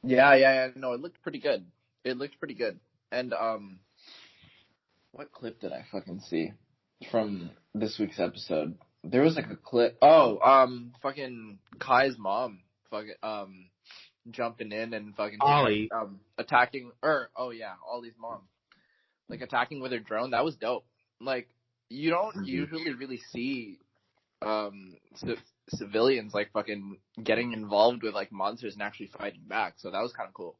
G: Yeah. No, it looked pretty good. And what clip did I fucking see from this week's episode? There was like a clip. Oh, fucking Kai's mom, jumping in and fucking
D: Ollie.
G: attacking. Ollie's mom, like attacking with her drone. That was dope. Like, you don't usually really see civilians like fucking getting involved with like monsters and actually fighting back. So that was kind of cool.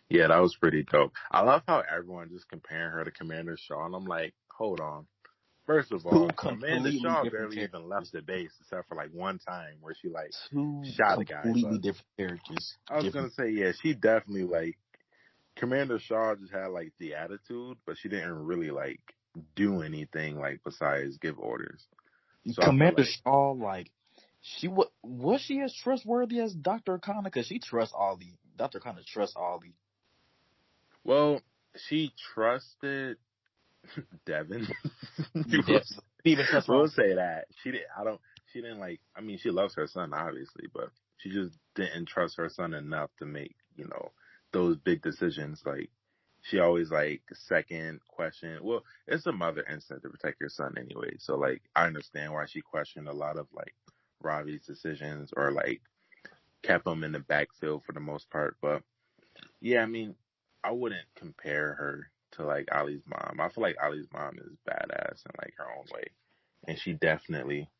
A: Yeah, that was pretty dope. I love how everyone just comparing her to Commander Shaw, and I'm like, hold on. First of all, Commander Shaw barely even left the base except for like one time where she like shot a guy.
E: Completely different characters.
A: I was gonna say, yeah, she definitely like Commander Shaw just had like the attitude, but she didn't really like do anything like besides give orders. So
E: Commander Shaw, like, was she as trustworthy as Dr. Kana? Because she trusts Ollie. Dr. Kana trusts Ollie.
A: Well, she trusted Devin. We'll say that she didn't like. I mean, she loves her son obviously, but she just didn't trust her son enough to make those big decisions. Like, she always like second question. Well, it's a mother instinct to protect your son anyway. So like, I understand why she questioned a lot of like Ravi's decisions or like kept him in the backfield for the most part. But yeah, I mean, I wouldn't compare her to like Ollie's mom. I feel like Ollie's mom is badass in like her own way, and she definitely,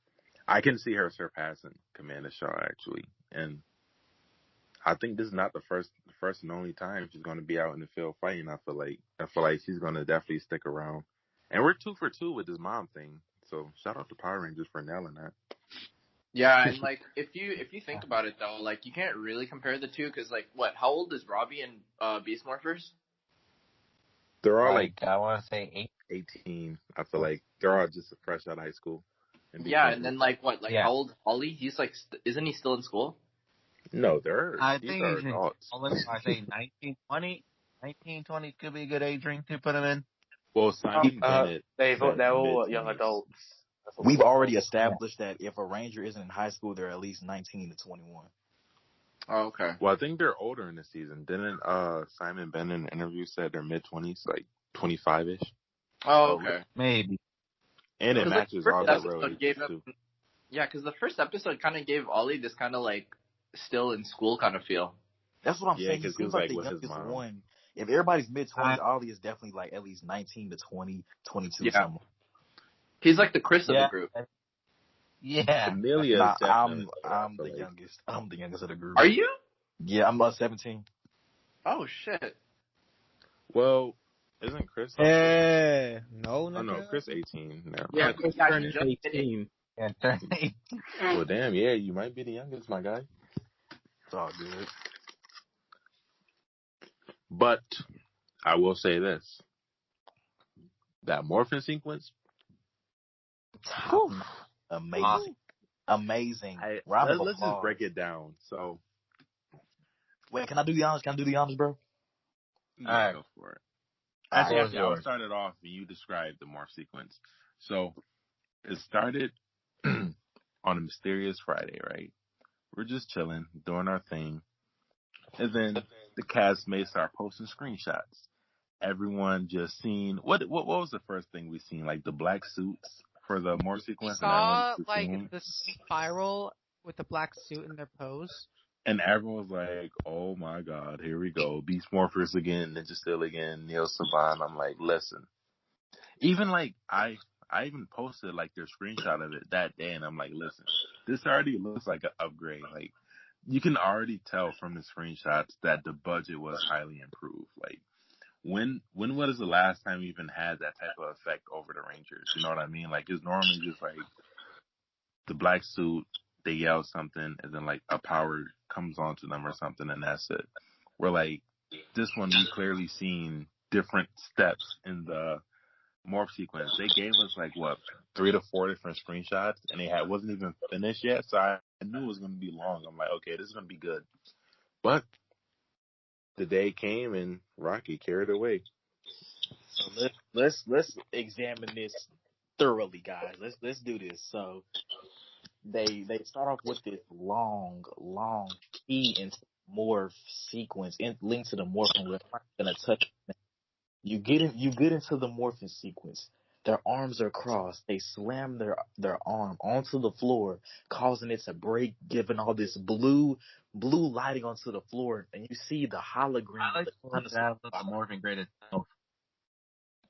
A: I can see her surpassing Commander Shaw actually, and I think this is not the first and only time she's going to be out in the field fighting. I feel like she's going to definitely stick around, and we're 2 for 2 with this mom thing. So shout out to Power Rangers for nailing that.
G: Yeah, and like if you think about it though, like you can't really compare the two because like how old is Robbie and Beast Morphers?
A: They're all like
I: I want to say
A: 18. I feel like they're all just fresh out of high school.
G: And then how old is Ollie? He's like, isn't he still in school?
A: No,
I: I
A: these
I: think
A: are adults.
I: I say 19, 20. 19, 20 could be a good age range to put him in.
A: Well, Simon Bennett.
H: They're all
A: mid-teens.
H: young adults.
E: We've already established that if a Ranger isn't in high school, they're at least 19 to 21.
G: Oh, okay.
A: Well, I think they're older in the season. Didn't Simon Ben in an interview said they're mid-20s, like 25-ish?
G: Oh, okay.
I: Maybe.
A: And it
G: 'Cause, like, the
A: matches
G: first
A: all their
G: episode
A: real
G: gave
A: ages,
G: him,
A: too.
G: yeah, because the first episode kind of gave Ollie this kind of like still in school kind of feel.
E: That's what I'm
A: Yeah,
E: saying. He
A: because he
E: seems
A: was
E: like
A: like
E: the
A: with his
E: youngest
A: mom.
E: one. If everybody's mid-20s,
I: Uh,
E: Ollie is definitely like at least 19 to 20, 22,
G: Yeah.
E: something.
G: He's like the Criss of the
I: Yeah.
G: group.
I: Yeah.
A: Amelia
E: Nah,
A: is definitely
E: I'm
A: older, I
E: the
A: feel like.
E: youngest. I'm the youngest of the group.
G: Are you?
E: Yeah, I'm about 17.
G: Oh shit.
A: Well, isn't Chris?
D: No,
A: Oh no,
D: nigga.
A: Chris 18. Never
G: Yeah,
A: mind.
D: Chris
G: yeah,
D: turned
G: he just did it.
D: 18.
I: Yeah, turn 18.
A: Well, damn, yeah, you might be the youngest, my guy.
E: It's all good.
A: But I will say this: that morphin sequence,
E: Top notch. Amazing.
I: Awesome.
E: Amazing. Round of
A: let's just
E: applause.
A: break it down. So,
E: Wait, can I do the honors? Bro?
A: yeah,
I: All right.
A: go for it.
E: Alright.
A: Actually, I'll start it off and you describe the morph sequence. So, it started on a mysterious Friday, right? We're just chilling, doing our thing. And then the castmates start posting screenshots. Everyone just seen, what was the first thing we seen? Like the black suits for the morph sequence?
F: Saw
A: and
F: like
A: everyone
F: the spiral with the black suit in their pose.
A: And everyone was like, oh my God, here we go. Beast Morphers again, Ninja Steel again, Neo Saban. I'm like, listen. Even like, I even posted like their screenshot of it that day and I'm like, listen, this already looks like an upgrade. Like, you can already tell from the screenshots that the budget was highly improved. Like, when was the last time we even had that type of effect over the Rangers? You know what I mean? Like, it's normally just like the black suit, they yell something, and then like a power comes onto them or something, and that's it. Where like this one, we clearly seen different steps in the morph sequence. They gave us like what 3 to 4 different screenshots, and wasn't even finished yet. So I knew it was gonna be long. I'm like, okay, this is gonna be good. But the day came and Rocky carried away.
E: So let's examine this thoroughly, guys. Let's do this. So they start off with this long key into morph sequence linked to the morphing. We're not gonna touch it. You get into the morphing sequence. Their arms are crossed. They slam their arm onto the floor, causing it to break, giving all this blue lighting onto the floor, and you see the hologram.
I: I like the morphing grade itself.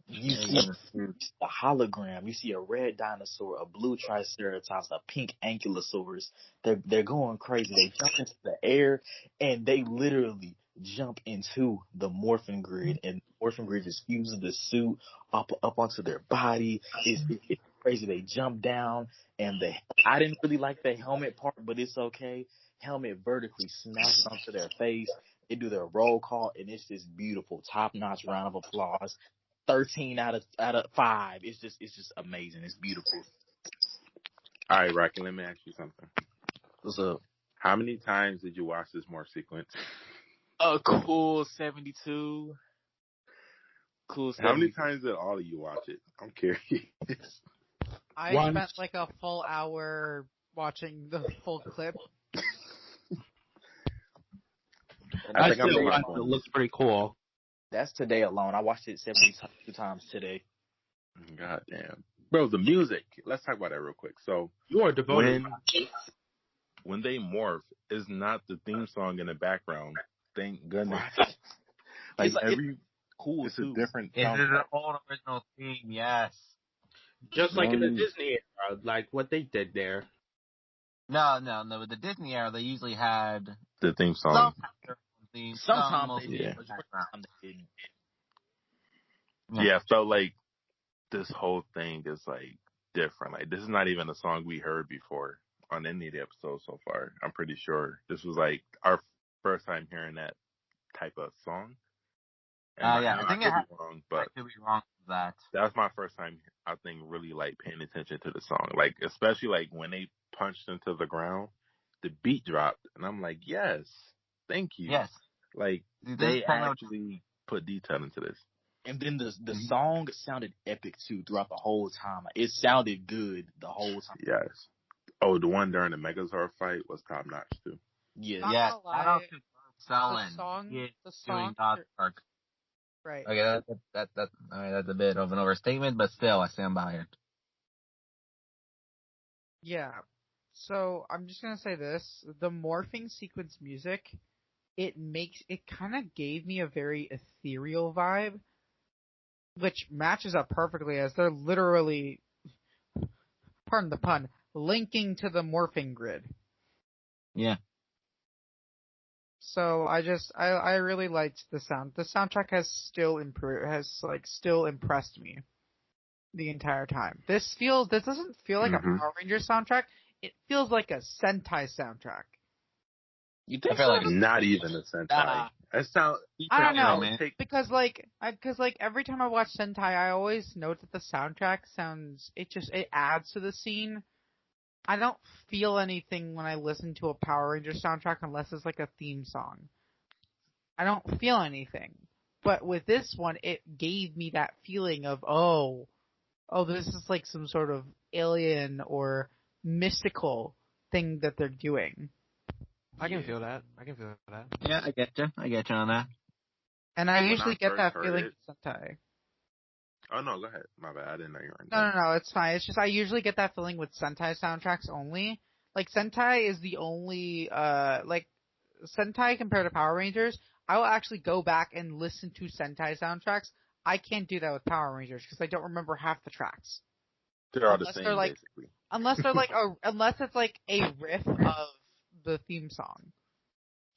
E: You see the hologram. You see a red dinosaur, a blue triceratops, a pink ankylosaurus. They're going crazy. They jump into the air, and they literally jump into the morphin grid, and the morphin grid just fuses the suit up onto their body. It's crazy. They jump down, and I didn't really like the helmet part, but it's okay. Helmet vertically smashes onto their face. They do their roll call, and it's just beautiful. Top notch round of applause. 13 out of 5. It's just amazing. It's beautiful.
A: All right, Rocky, let me ask you something.
E: What's up?
A: How many times did you watch this morph sequence?
E: A cool 72. Cool 72.
A: How many times did all of you watch it? I'm curious.
F: I
D: Once.
F: spent like a full hour watching the full clip.
A: I think I'm
D: still
A: doing
D: watched
A: fine.
D: it. It looks pretty cool.
E: That's today alone. I watched it 72 times today.
A: God damn. Bro, the music. Let's talk about that real quick. So,
D: You are devoted.
A: when they morph, is not the theme song in the background. Thank goodness.
E: Right.
A: Like
E: It's
A: every
E: cool
A: it's
E: too.
A: a different
I: Is
A: sound.
I: it an old original theme? Yes.
D: Just like in the Disney era, like what they did there.
I: No. With the Disney era, they usually had
A: The theme song.
I: some theme.
E: Sometimes
I: mostly
E: they did,
I: in the
E: but
I: background.
E: sometimes they didn't.
A: Yeah, I felt like this whole thing is like different. Like this is not even a song we heard before on any of the episodes so far. I'm pretty sure this was like our first time hearing that type of song. And
I: Yeah, I think it
A: could be wrong, but
I: I could be wrong with that.
A: that was my first time, I think, really like paying attention to the song. Like especially like when they punched into the ground, the beat dropped, and I'm like, yes, thank you.
I: Yes.
A: Like
I: This
A: they
I: kind of-
A: actually put detail into this.
E: And then the song sounded epic too throughout the whole time. It sounded good the whole time.
A: Yes. Oh, the one during the Megazord fight was top notch too.
C: Yeah.
F: Not
I: Yeah,
F: gonna
I: I
F: lie,
I: don't confirm selling.
F: the
I: Doing
F: song,
I: God's work.
F: right?
I: Okay, I mean, that's a bit of an overstatement, but still, I stand by it.
F: Yeah. So I'm just gonna say this: the morphing sequence music, it kind of gave me a very ethereal vibe, which matches up perfectly as they're literally, pardon the pun, linking to the morphing grid.
I: Yeah.
F: So I really liked the sound. The soundtrack has still impressed me the entire time. This doesn't feel like a Power Rangers soundtrack. It feels like a Sentai soundtrack.
G: You
I: I
G: think
I: feel
G: so?
I: like
A: Not even a Sentai. That sound.
F: I don't know,
I: man.
F: because every time I watch Sentai, I always note that the soundtrack it adds to the scene. I don't feel anything when I listen to a Power Rangers soundtrack unless it's like a theme song. I don't feel anything. But with this one, it gave me that feeling of, oh, this is like some sort of alien or mystical thing that they're doing.
B: I can feel that.
I: Yeah, I get you on that.
F: And I
A: When
F: usually
A: I
F: get
A: first
F: that
A: heard
F: feeling
A: it-
F: with Sentai.
A: Oh no, go ahead. My bad. I didn't know you were.
F: No, it's fine. It's just I usually get that feeling with Sentai soundtracks only. Like Sentai is the only Sentai compared to Power Rangers. I will actually go back and listen to Sentai soundtracks. I can't do that with Power Rangers because I don't remember half the tracks.
A: They're all the
F: Unless
A: same,
F: they're like-
A: basically.
F: Unless it's like a riff of the theme song.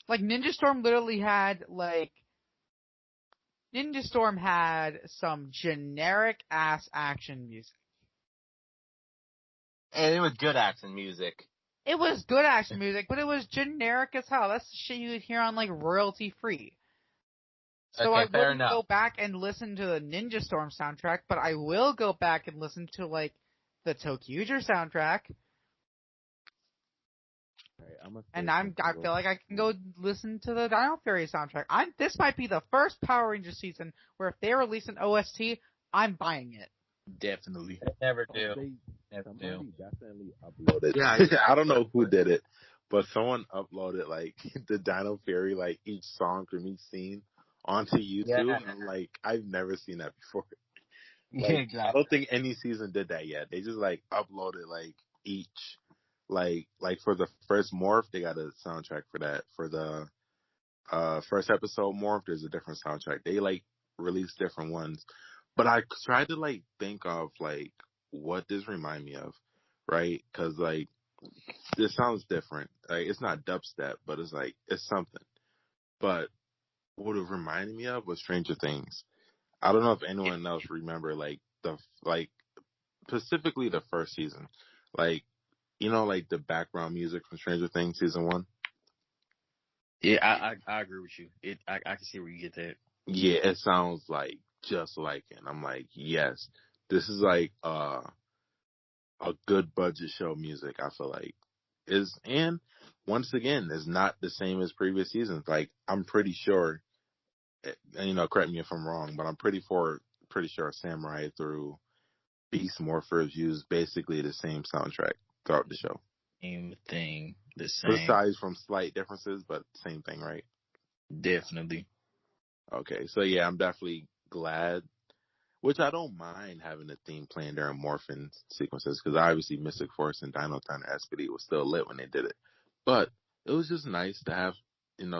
F: Like Ninja Storm literally had some generic ass action music.
I: And it was good action music.
F: It was good action music, but it was generic as hell. That's the shit you would hear on like royalty free. So
I: Okay,
F: I
I: fair
F: wouldn't
I: enough.
F: go back and listen to the Ninja Storm soundtrack, but I will go back and listen to like the Tokyuger soundtrack. And I feel like I can go listen to the Dino Fury soundtrack. This might be the first Power Rangers season where if they release an OST, I'm buying it.
G: Definitely.
I: They never do. Never do.
A: Somebody definitely uploaded.
D: Yeah.
A: I don't know who did it, but someone uploaded like the Dino Fury, like each song from each scene onto YouTube.
I: Yeah.
A: And I'm like, I've never seen that before.
I: Yeah,
A: Like, I
I: exactly.
A: don't think any season did that yet. They just like uploaded like each, like for the first morph, they got a soundtrack for that. For the first episode morph, there's a different soundtrack. They like released different ones, but I tried to like think of like what this remind me of, right? Because like this sounds different. Like it's not dubstep, but it's like it's something. But what it reminded me of was Stranger Things. I don't know if anyone else remember like specifically the first season, like like the background music from Stranger Things season 1.
G: Yeah, I agree with you. I can see where you get that.
A: Yeah, it sounds like just like it. And I'm like, yes, this is like a good budget show music. I feel like and once again, is not the same as previous seasons. Like I'm pretty sure, and correct me if I'm wrong, but I'm pretty sure Samurai through Beast Morphers used basically the same soundtrack throughout the show.
G: Same thing. The same.
A: Besides from slight differences, but same thing, right?
G: Definitely.
A: Okay, so yeah, I'm definitely glad. Which I don't mind having a theme playing during morphin sequences, because obviously Mystic Force and Dino Thunder SPD was still lit when they did it. But it was just nice to have,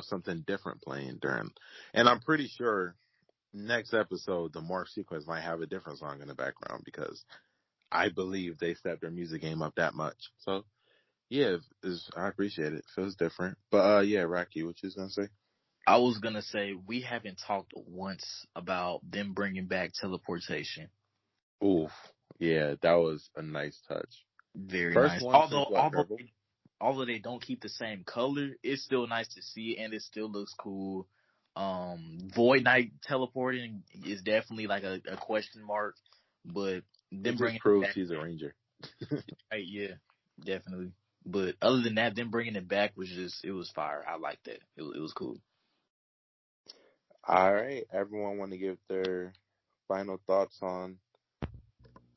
A: something different playing during. And I'm pretty sure next episode, the morph sequence might have a different song in the background, because I believe they stepped their music game up that much. So, yeah, I appreciate it. Feels different. But, yeah, Rocky, what you was going to say?
G: I was gonna say we haven't talked once about them bringing back teleportation.
A: Oof. Yeah, that was a nice touch.
G: Very
A: First
G: nice.
A: one
G: Although
A: was what, purple?
G: although they don't keep the same color, it's still nice to see and it still looks cool. Void Knight teleporting is definitely like a question mark, but them
A: It
G: bringing
A: just proves
G: it back,
A: he's a ranger.
G: right, yeah, definitely. But other than that, them bringing it back it was fire. I like that. It was cool.
A: All right, everyone want to give their final thoughts on?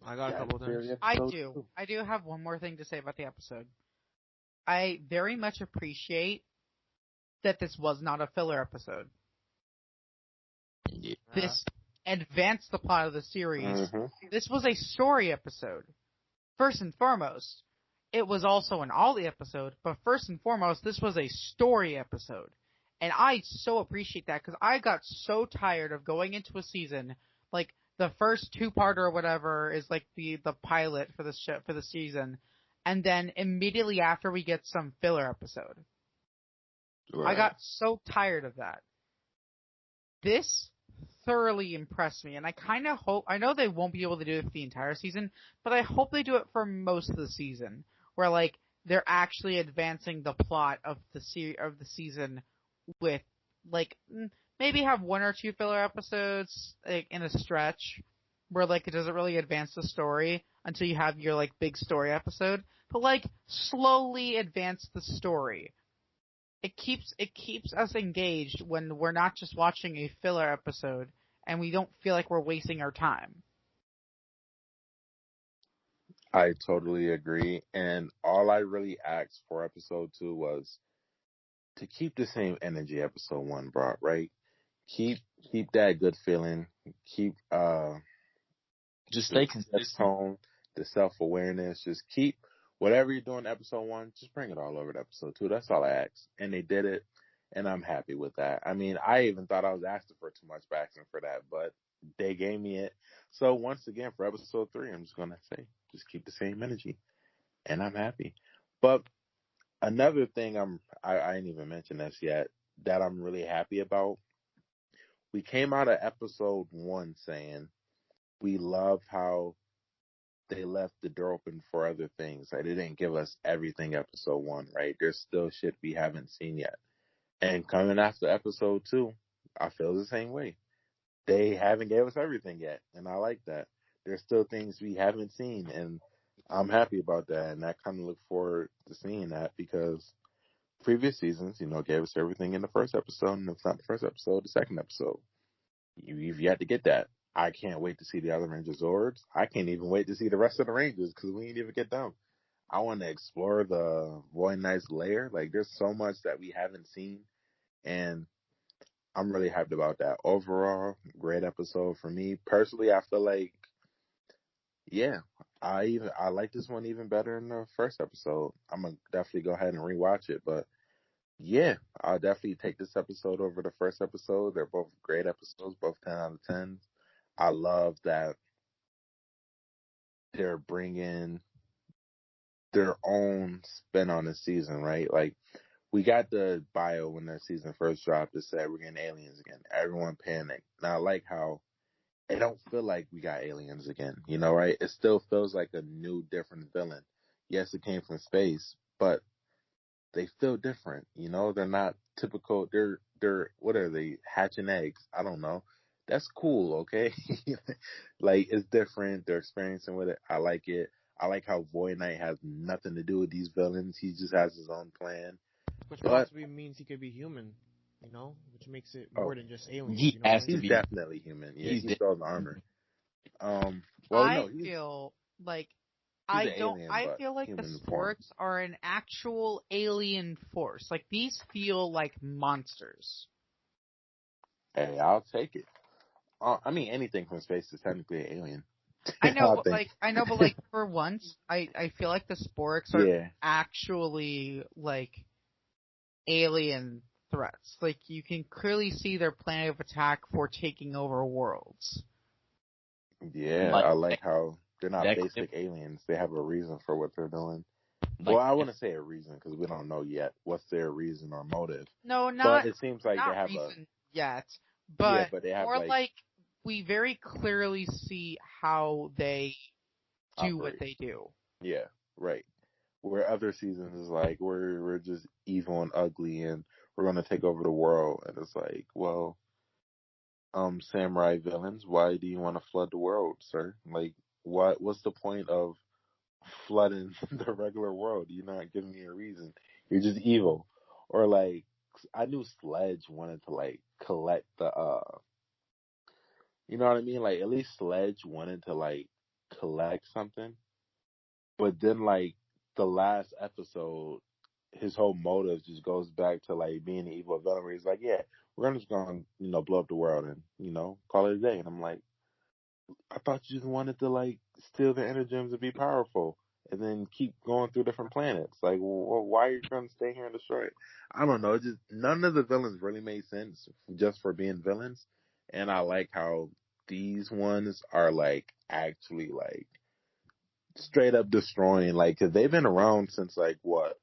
B: I got a couple of things.
F: I do have one more thing to say about the episode. I very much appreciate that this was not a filler episode.
A: Yeah.
F: This advanced the plot of the series.
A: Mm-hmm.
F: This was a story episode. First and foremost, it was also an Ollie episode, but first and foremost, this was a story episode. And I so appreciate that, because I got so tired of going into a season, like, the first 2-parter or whatever is like the pilot for the show, for the season, and then immediately after we get some filler episode.
A: Right.
F: I got so tired of that. This thoroughly impressed me, and I kind of hope, I know they won't be able to do it for the entire season, but I hope they do it for most of the season, where, like, they're actually advancing the plot of the season with, like, maybe have 1 or 2 filler episodes, like, in a stretch, where, like, it doesn't really advance the story until you have your, like, big story episode, but, like, slowly advance the story. It keeps us engaged when we're not just watching a filler episode and we don't feel like we're wasting our time.
A: I totally agree. And all I really asked for episode 2 was to keep the same energy episode 1 brought, right? Keep that good feeling. Keep
E: Just stay
A: the
E: consistent.
A: tone, the self-awareness. Just keep whatever you're doing episode 1, just bring it all over to episode 2. That's all I asked. And they did it, and I'm happy with that. I mean, I even thought I was asking for too much backing for that, but they gave me it. So once again, for episode 3, I'm just going to say, just keep the same energy, and I'm happy. But another thing I ain't even mentioned this yet that I'm really happy about, we came out of episode 1 saying we love how they left the door open for other things. Like, they didn't give us everything episode 1, right? There's still shit we haven't seen yet. And coming after episode 2, I feel the same way. They haven't gave us everything yet, and I like that. There's still things we haven't seen, and I'm happy about that, and I kind of look forward to seeing that, because previous seasons, gave us everything in the first episode, and if not the first episode, the second episode. You've yet to get that. I can't wait to see the other Ranger Zords. I can't even wait to see the rest of the Rangers, because we ain't even get them. I want to explore the Roy Knight's lair. Like, there's so much that we haven't seen, and I'm really hyped about that. Overall, great episode for me. Personally, I feel like, yeah, I like this one even better than the first episode. I'm going to definitely go ahead and rewatch it, but yeah, I'll definitely take this episode over the first episode. They're both great episodes, both 10 out of 10. I love that they're bringing their own spin on the season, right? Like, we got the bio when that season first dropped that said we're getting aliens again. Everyone panicked. Now, I like how it don't feel like we got aliens again, right? It still feels like a new, different villain. Yes, it came from space, but they feel different, They're not typical. They're what are they, hatching eggs? I don't know. That's cool, okay? Like, it's different. They're experiencing with it. I like it. I like how Void Knight has nothing to do with these villains. He just has his own plan.
B: Which
A: But
B: possibly means he could be human, which makes it more than just alien.
E: He has to
A: he's
E: be.
A: definitely human. Yeah, he's still in armor. Well, no, he's
F: Feel like
A: an alien,
F: I
A: but
F: feel like the
A: human form.
F: Sporix are an actual alien force. Like, these feel like monsters.
A: Hey, I'll take it. I mean, anything from space is technically an alien.
F: I know,
A: I'll take
F: but for once, I feel like the Sporix are
A: Yeah.
F: actually, like, alien threats. Like, you can clearly see their plan of attack for taking over worlds.
A: Yeah,
E: Like,
A: I like how they're not
E: that
A: basic aliens. They have a reason for what they're doing.
E: Like,
A: Well, I wouldn't say a reason, because we don't know yet what's their reason or motive.
F: No,
A: But it seems like
F: not
A: they have
F: reason yet, but,
A: but they have,
F: more
A: like,
F: like we very clearly see how they do what
A: operate.
F: they do.
A: Yeah, right. Where other seasons is like, we're just evil and ugly, and we're gonna take over the world, and it's like, well, samurai villains, why do you want to flood the world, sir? Like, what's the point of flooding the regular world? You're not giving me a reason. You're just evil. Or, like, I knew Sledge wanted to, like, collect the you know what I mean? Like, at least Sledge wanted to, like, collect something. But then, like, the last episode, his whole motive just goes back to like being an evil villain. Where he's like, yeah, we're just gonna blow up the world and call it a day. And I'm like, I thought you just wanted to like steal the energems and be powerful, and then keep going through different planets. Like, why are you going to stay here and destroy it? I don't know. Just none of the villains really made sense just for being villains, and I like how these ones are like actually like straight up destroying. Like, cause they've been around since like what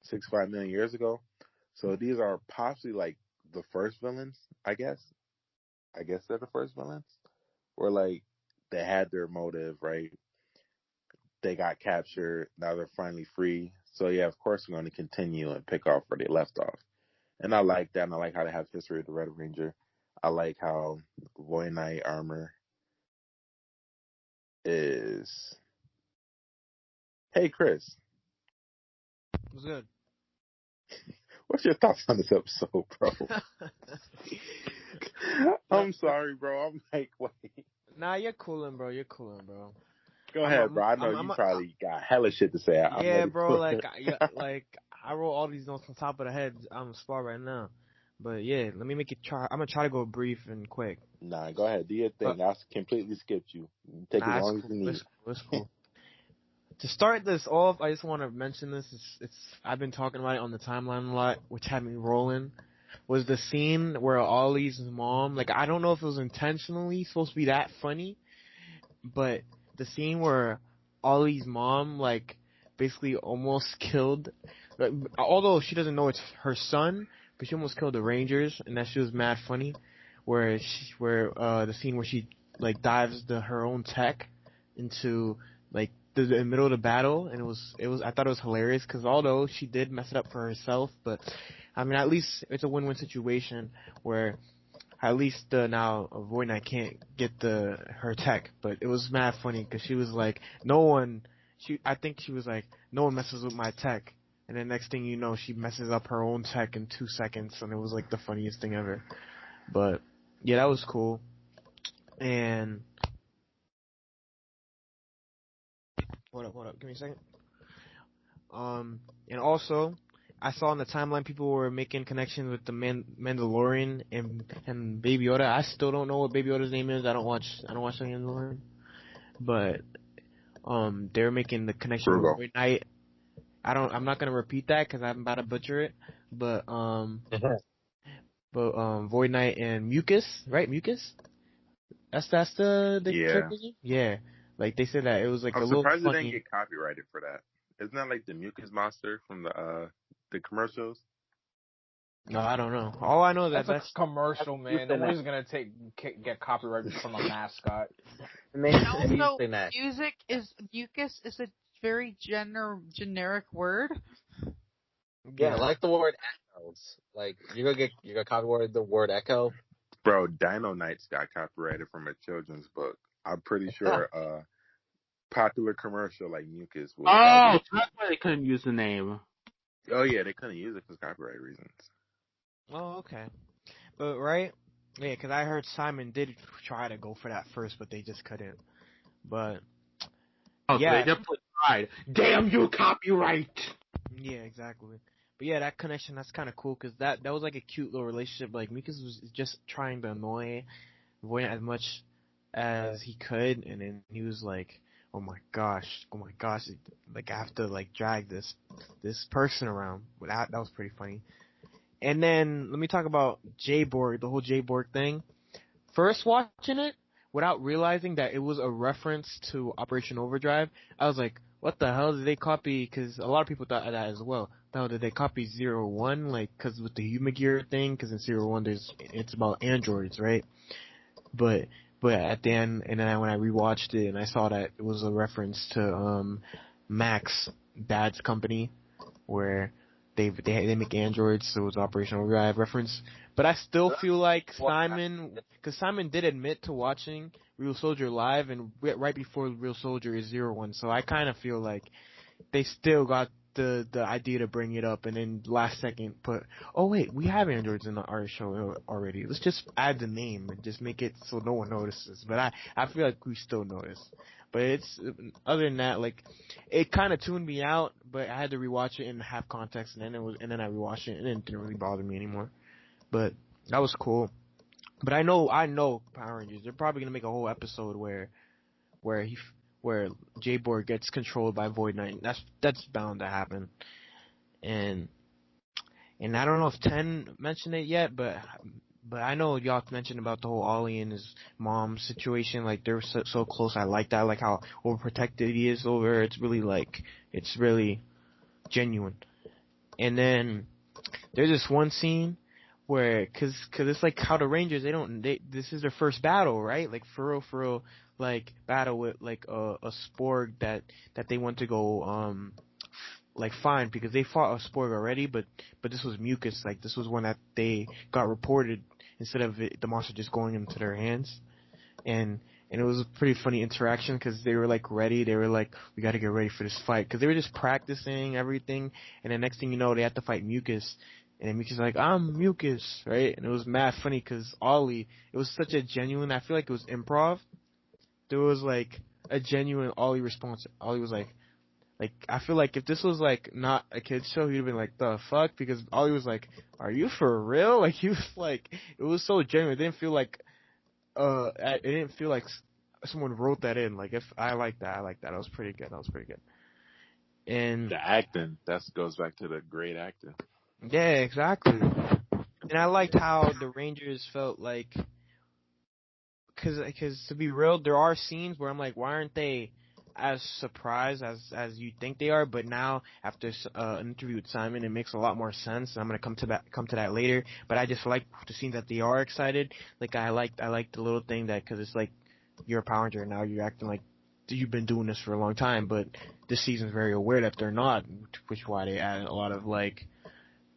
A: 65 million years ago. So these are possibly like the first villains. I guess they're the first villains. Where like they had their motive, right? They got captured. Now they're finally free. So yeah, of course we're going to continue and pick off where they left off. And I like that. And I like how they have history of the Red Ranger. I like how Void Knight armor is. Hey, Chris.
J: What's good?
A: What's your thoughts on this episode, bro? I'm sorry, bro. I'm like, wait.
J: Nah, you're coolin', bro.
A: Go ahead, bro. I know you probably got hella shit to say.
J: Yeah, bro. Like I roll all these notes on top of the head. I'm smart right now, but yeah, let me make it try. I'm gonna try to go brief and quick.
A: Nah, go ahead. Do your thing. I completely skipped you. Take as long as you need.
J: That's cool. To start this off, I just want to mention this. I've been talking about it on the timeline a lot, which had me rolling. Was the scene where Ollie's mom, like, I don't know if it was intentionally supposed to be that funny, but the scene where Ollie's mom, like, basically almost killed, like, although she doesn't know it's her son, but she almost killed the Rangers, and that shit was mad funny, where the scene where she, like, dives her own tech into, like, the middle of the battle, and I thought it was hilarious, because although she did mess it up for herself, but I mean, at least it's a win-win situation where at least now Void Knight can't get her tech, but it was mad funny because she was like, I think she was like, no one messes with my tech, and then next thing you know, she messes up her own tech in 2 seconds, and it was like the funniest thing ever. But yeah, that was cool. And hold up, give me a second. And also, I saw on the timeline people were making connections with the Mandalorian and Baby Yoda. I still don't know what Baby Yoda's name is. I don't watch the Mandalorian, but they're making the connection with Void Knight. I'm not gonna repeat that because I'm about to butcher it. But Void Knight and Mucus, right? Mucus. That's the character's name? Yeah. Like they said that it was like
A: I'm surprised they didn't get copyrighted for that. Isn't that like the Mucus monster from the commercials?
B: No, I don't know. All I know is that's a commercial, man. Nobody's gonna get copyrighted from a mascot.
F: Also, mucus is a very generic word.
I: Yeah, like the word echoes. Like you gonna copyright the word echo.
A: Bro, Dino Knights got copyrighted from a children's book. I'm pretty sure popular commercial like Mucus was.
D: Oh, that's why they couldn't use the name.
A: Oh yeah, they couldn't use it for copyright reasons.
J: Oh, okay. But right? Yeah, because I heard Simon did try to go for that first, but they just couldn't. But
D: yeah, they definitely tried. Damn you, copyright!
J: Yeah, exactly. But yeah, that connection, that's kind of cool, because that was like a cute little relationship. Like, Mucus was just trying to annoy Void as much as he could, and then he was like, oh my gosh, like, I have to, like, drag this person around. But that was pretty funny. And then, let me talk about J-Borg, the whole J-Borg thing. First watching it, without realizing that it was a reference to Operation Overdrive, I was like, what the hell did they copy? Because a lot of people thought that as well. Now, did they copy 01? Like, because with the Humagear thing, because in 01 it's about androids, right? But at the end, and then when I rewatched it and I saw that it was a reference to Max Dad's company, where they make androids, so it was Operation Overdrive reference. But I still feel like Simon, because Simon did admit to watching Real Soldier live, and right before Real Soldier is 01, so I kind of feel like they still got the idea to bring it up, and then last second put, oh wait, we have androids in our show already. Let's just add the name and just make it so no one notices. But I feel like we still notice. But it's other than that, like it kind of tuned me out. But I had to rewatch it and have context, and then I rewatched it, and it didn't really bother me anymore. But that was cool. But I know Power Rangers. They're probably gonna make a whole episode where J-Borg gets controlled by Void Knight. That's bound to happen. And I don't know if 10 mentioned it yet, but I know y'all mentioned about the whole Ollie and his mom situation. Like they're so close. I like that. I like how overprotected he is over. It's really genuine. And then there's this one scene where, cause it's like how the Rangers, this is their first battle, right? Like for real, like battle with like a Sporg that they want to go, like find, because they fought a Sporg already, but this was Mucus. Like this was one that they got reported instead of the monster just going into their hands. And it was a pretty funny interaction because they were like ready. They were like, we got to get ready for this fight, because they were just practicing everything. And the next thing you know, they had to fight Mucus. And Mucus was like, I'm Mucus, right? And it was mad funny because Ollie, it was such a genuine, I feel like it was improv. There was like a genuine Ollie response. Ollie was like, I feel like if this was like not a kid's show, he'd have been like, the fuck? Because Ollie was like, are you for real? Like he was like, it was so genuine. It didn't feel like someone wrote that in. Like I like that. That was pretty good. And
A: the acting, that goes back to the great acting.
J: Yeah, exactly. And I liked how the Rangers felt like, because to be real, there are scenes where I'm like, why aren't they as surprised as you think they are? But now after an interview with Simon, it makes a lot more sense. I'm gonna come to that later. But I just like the scene that they are excited. Like I like the little thing that, because it's like you're a Power Ranger now, you're acting like you've been doing this for a long time, but this season's very aware that they're not, which is why they added a lot of like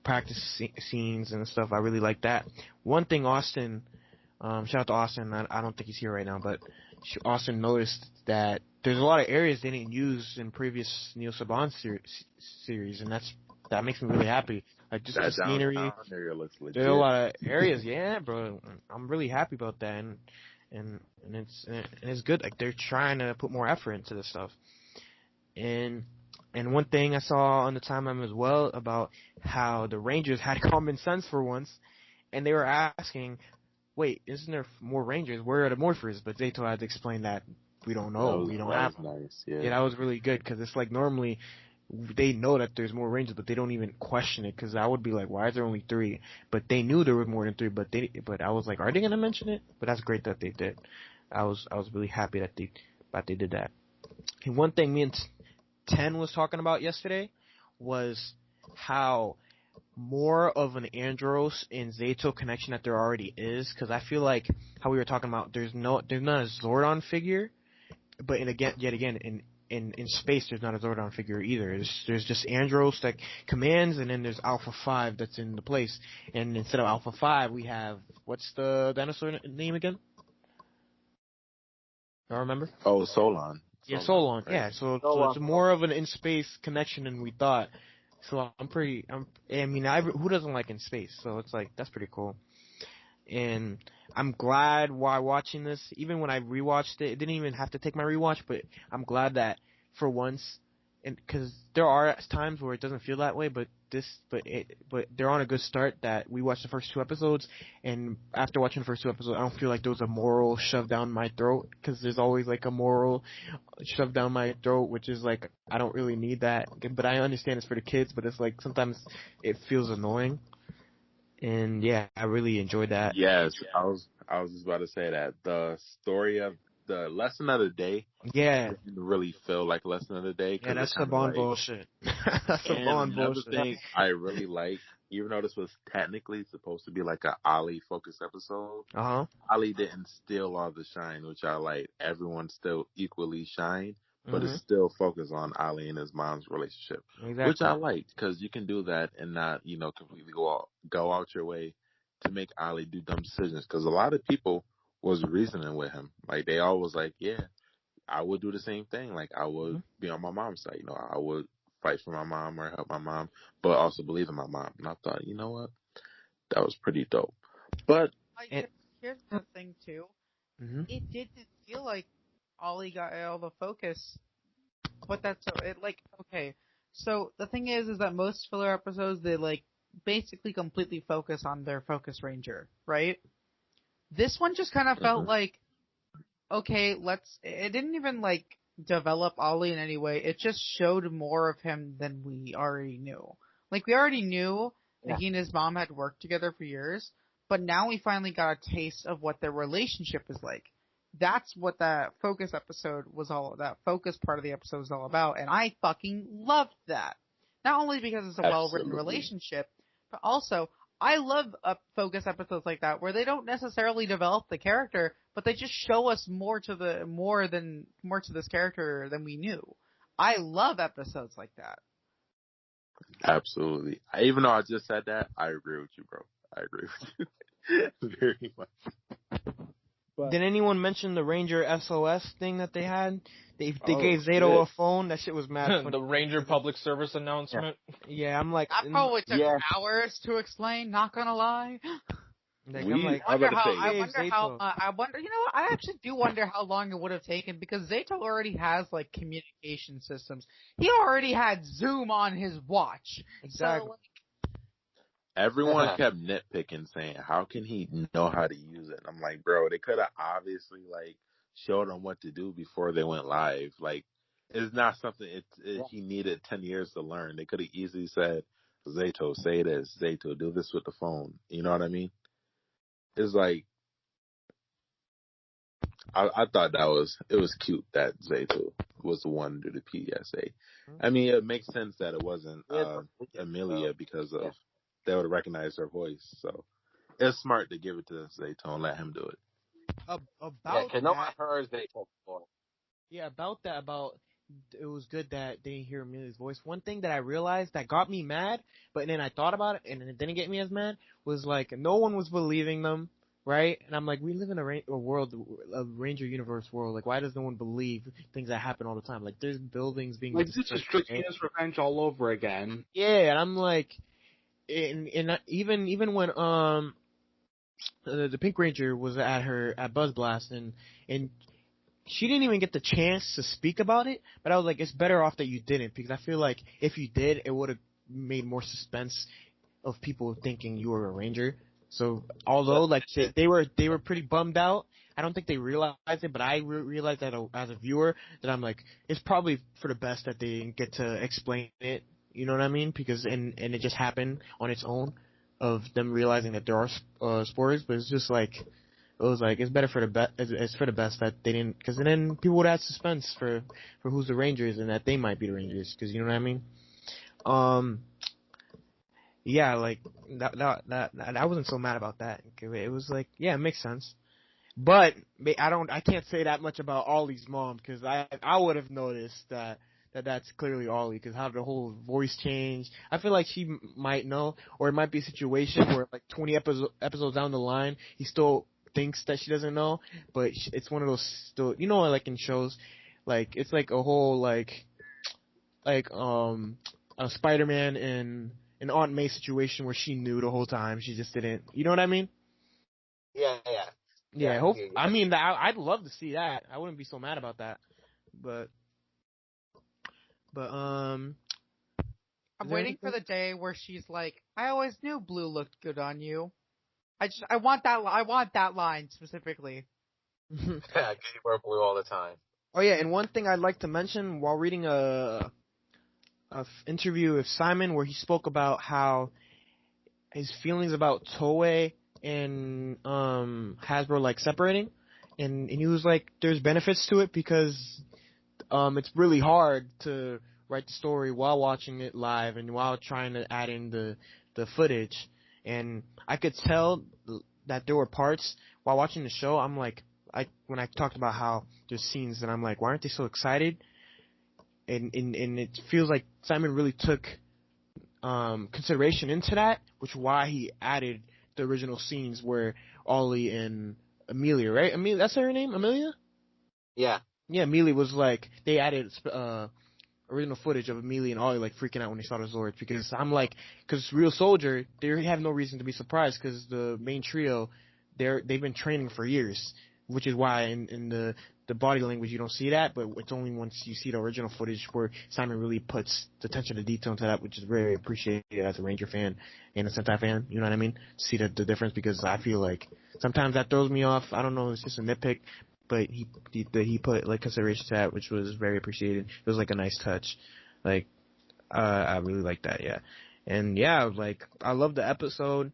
J: practice scenes and stuff. I really like that. One thing Austin, shout out to Austin, I don't think he's here right now, but Austin noticed that there's a lot of areas they didn't use in previous Neil Saban series, and that makes me really happy. Like just the scenery,
A: area looks legit.
J: There's a lot of areas, yeah, bro. I'm really happy about that, and it's good. Like they're trying to put more effort into this stuff. And one thing I saw on the timeline as well about how the Rangers had common sense for once, and they were asking, wait, isn't there more Rangers? Where are the Morphers? But Zayto had to explain that we don't know. We don't have them.
A: Nice. Yeah,
J: that was really good, because it's like normally they know that there's more Rangers, but they don't even question it, because I would be like, why is there only 3? But they knew there were more than 3, but I was like, are they going to mention it? But that's great that they did. I was really happy that they did that. And one thing me and 10 was talking about yesterday was how more of an Andros and Zayto connection that there already is, because I feel like how we were talking about, there's not a Zordon figure, but yet again in space there's not a Zordon figure either. There's just Andros that commands, and then there's Alpha 5 that's in the place, and instead of Alpha 5 we have, what's the dinosaur name again? I don't remember.
A: Oh, Solon.
J: Yeah, Solon.
A: Right.
J: Yeah, so it's more of an in-space connection than we thought. So who doesn't like in space? So it's like, that's pretty cool. And I'm glad while watching this, even when I rewatched it, it didn't even have to take my rewatch, but I'm glad that for once, and because there are times where it doesn't feel that way, but they're on a good start that we watched the first 2 episodes, and after watching the first 2 episodes, I don't feel like there was a moral shoved down my throat, because there's always like a moral shoved down my throat, which is like, I don't really need that, but I understand it's for the kids, but it's like sometimes it feels annoying. And yeah, I really enjoyed that.
A: Yes, I was just about to say that the story of the lesson of the day, didn't really feel like a lesson of the day.
J: Yeah, that's the Bond bullshit. That's the Bond bullshit.
A: Thing I really like, even though this was technically supposed to be like a Ollie focused episode, Ollie didn't steal all the shine, which I like. Everyone still equally shine, but it's still focused on Ollie and his mom's relationship, which I liked, because you can do that and not, completely go out your way to make Ollie do dumb decisions. Because a lot of people was reasoning with him, like they all was like, yeah, I would do the same thing. Like I would be on my mom's side, I would fight for my mom or help my mom, but also believe in my mom. And I thought, you know what, that was pretty dope. But
F: here's the thing too. It didn't feel like Ollie got all the focus. But that's okay. So the thing is that most filler episodes they like basically completely focus on their focus ranger, right? This one just kind of felt like, okay, it didn't even like develop Ollie in any way. It just showed more of him than we already knew. Like we already knew that he and his mom had worked together for years, but now we finally got a taste of what their relationship is like. That's what that focus that focus part of the episode was all about, and I fucking loved that. Not only because it's a well-written relationship, but also I love focus episodes like that where they don't necessarily develop the character, but they just show us more to this character than we knew. I love episodes like that.
A: Absolutely. Even though I just said that, I agree with you, bro. I agree with you very much.
J: But did anyone mention the Ranger SOS thing that they had? They gave Zayto a phone. That shit was mad funny.
B: The Ranger public service announcement.
J: Yeah, I'm like...
F: That probably took hours to explain, not gonna lie.
J: I
F: actually do wonder how long it would have taken because Zayto already has like communication systems. He already had Zoom on his watch.
J: Exactly.
F: So,
A: everyone kept nitpicking, saying, "How can he know how to use it?" And I'm like, bro, they could have obviously like showed him what to do before they went live. Like, it's not something he needed 10 years to learn. They could have easily said, "Zayto, say this. Zayto, do this with the phone." You know what I mean? It's like, I thought it was cute that Zayto was the one to do the PSA. I mean, it makes sense that it wasn't Amelia because of they would have recognized her voice. So it's smart to give it to Zayto and let him do it.
I: Because no one heard Zayto before.
J: Yeah, about it was good that they didn't hear Amelia's voice. One thing that I realized that got me mad, but then I thought about it and it didn't get me as mad, was like no one was believing them, right? And I'm like, we live in a world, a Ranger Universe world. Like, why does no one believe things that happen all the time? Like, there's buildings being
D: like this is Tristan's Revenge all over again.
J: Yeah, and I'm like, and even when the Pink Ranger was at Buzz Blast and she didn't even get the chance to speak about it, but I was like, it's better off that you didn't, because I feel like if you did, it would have made more suspense of people thinking you were a Ranger. So although like they were pretty bummed out, I don't think they realized it, but I realized that as a viewer that I'm like, it's probably for the best that they didn't get to explain it. You know what I mean? Because and it just happened on its own of them realizing that there are spoilers, but it's just like. It was like it's better for it's for the best that they didn't, because then people would have suspense for who's the Rangers and that they might be the Rangers, because you know what I mean. Yeah, like that I wasn't so mad about that. It was like, yeah, it makes sense, but I can't say that much about Ollie's mom, because I would have noticed that's clearly Ollie, because how the whole voice changed. I feel like she might know, or it might be a situation where like 20 episodes down the line he still thinks that she doesn't know, but it's one of those still, you know, like in shows, like it's like a whole like a Spider-Man and an Aunt May situation where she knew the whole time, she just didn't, you know what I mean? Yeah. I mean, I'd love to see that. I wouldn't be so mad about that, but
F: I'm waiting for the day where she's like, I always knew blue looked good on you. I want that line specifically.
I: Yeah, because you wear blue all the time.
J: Oh yeah, and one thing I'd like to mention while reading a interview with Simon, where he spoke about how his feelings about Toei and Hasbro like separating, and he was like, there's benefits to it because it's really hard to write the story while watching it live and while trying to add in the footage. And I could tell that there were parts while watching the show, I'm like, when I talked about how there's scenes that I'm like, why aren't they so excited? And it feels like Simon really took consideration into that, which is why he added the original scenes where Ollie and Amelia, right? Amelia, that's her name, Amelia?
I: Yeah.
J: Yeah, Amelia was like, they added original footage of Amelia and Ollie like freaking out when they saw the Zords, because I'm like, because Real Soldier, they have no reason to be surprised because the main trio, they've been training for years, which is why in the body language, you don't see that, but it's only once you see the original footage where Simon really puts the attention to detail into that, which is very appreciated as a Ranger fan and a Sentai fan, you know what I mean? See the difference, because I feel like sometimes that throws me off. I don't know, it's just a nitpick, but he put like consideration to that, which was very appreciated. It was like a nice touch. Like, I really like that, yeah. And yeah, like, I love the episode.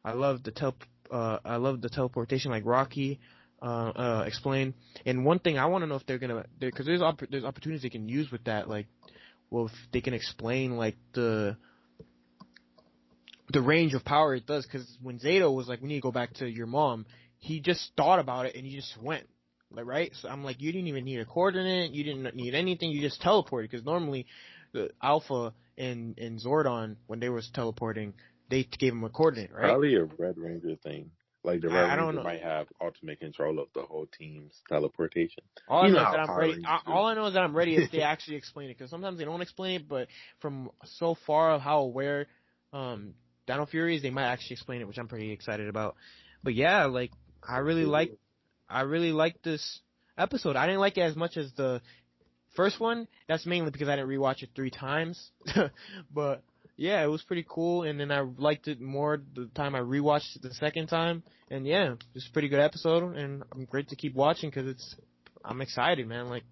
J: I love the teleportation, like Rocky explained. And one thing I want to know if they're gonna, because there's opportunities they can use with that, like, well, if they can explain like the range of power it does. Because when Zayto was like, we need to go back to your mom, he just thought about it and he just went, like, right. So I'm like, you didn't even need a coordinate, you didn't need anything, you just teleported. Because normally the Alpha and Zordon, when they was teleporting, they gave him a coordinate, right?
A: Probably a Red Ranger thing. Like the Red
J: I don't
A: Ranger
J: know.
A: might have ultimate control of the whole team's teleportation.
J: All I know is
A: how
J: that I'm
A: Power
J: ready.
A: Rangers do.
J: All I know is that I'm ready if they actually explain it, because sometimes they don't explain it. But from so far of how aware Dino Fury is, they might actually explain it, which I'm pretty excited about. But yeah, like I really like this episode. I didn't like it as much as the first one. That's mainly because I didn't rewatch it 3 times. But yeah, it was pretty cool, and then I liked it more the time I rewatched it the second time. And yeah, it's a pretty good episode, and I'm great to keep watching because I'm excited, man. Like,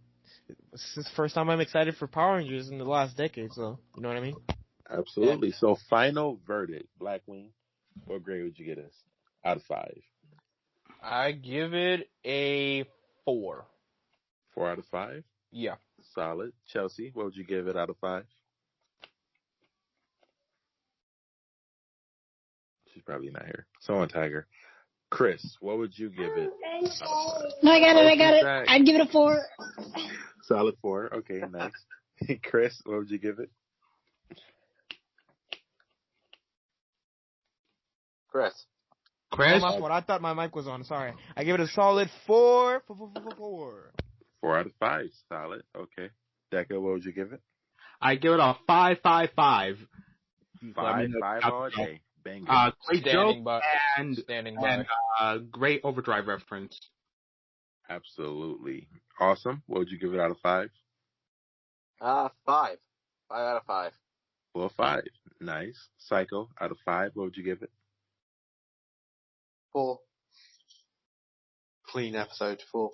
J: this is the first time I'm excited for Power Rangers in the last decade, so you know what I mean?
A: Absolutely. So final verdict, Blackwing, what grade would you get us out of 5?
B: I give it a 4.
A: 4 out of 5?
B: Yeah.
A: Solid. Chelsea, what would you give it out of 5? She's probably not here. Someone tag her. Criss, what would you give it out of 5?
C: No, I got it. I'd give it a 4.
A: Solid 4. Okay, nice. Criss, what would you give it?
H: Chris.
J: Oh, my fault. I thought my mic was on. Sorry. I give it a solid 4.
A: 4 out of 5. Solid. Okay. Deka, what would you give it?
D: I give it a 5, 5, 5.
A: 5 all day. Bang.
D: Great joke and great overdrive reference.
A: Absolutely. Awesome. What would you give it out of 5?
H: 5. 5 out of 5.
A: Well, 5. Nice. Psycho, out of 5, what would you give it?
H: 4. Clean episode, 4.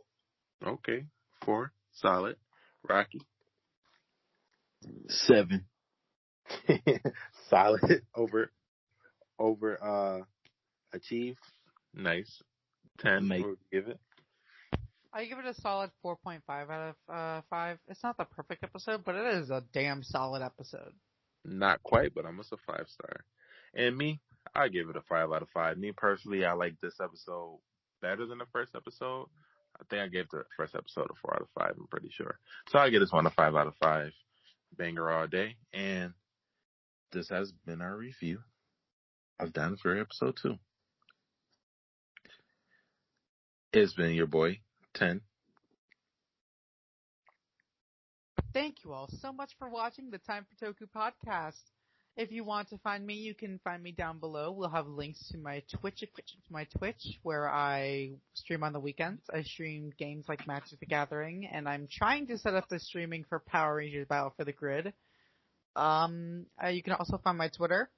A: Okay. 4. Solid. Rocky.
E: 7.
A: Solid. Over achieve. Nice. 10. What would you give it?
F: I give it a solid 4.5 out of 5. It's not the perfect episode, but it is a damn solid episode.
A: Not quite, but almost a 5-star. And me, I give it a 5 out of 5. Me personally, I like this episode better than the first episode. I think I gave the first episode a 4 out of 5, I'm pretty sure. So I give this one a 5 out of 5. Banger all day. And this has been our review of Dino Fury episode 2. It's been your boy, 10.
F: Thank you all so much for watching the Time for Toku podcast. If you want to find me, you can find me down below. We'll have links to my Twitch, where I stream on the weekends. I stream games like Magic the Gathering, and I'm trying to set up the streaming for Power Rangers Battle for the Grid. You can also find my Twitter,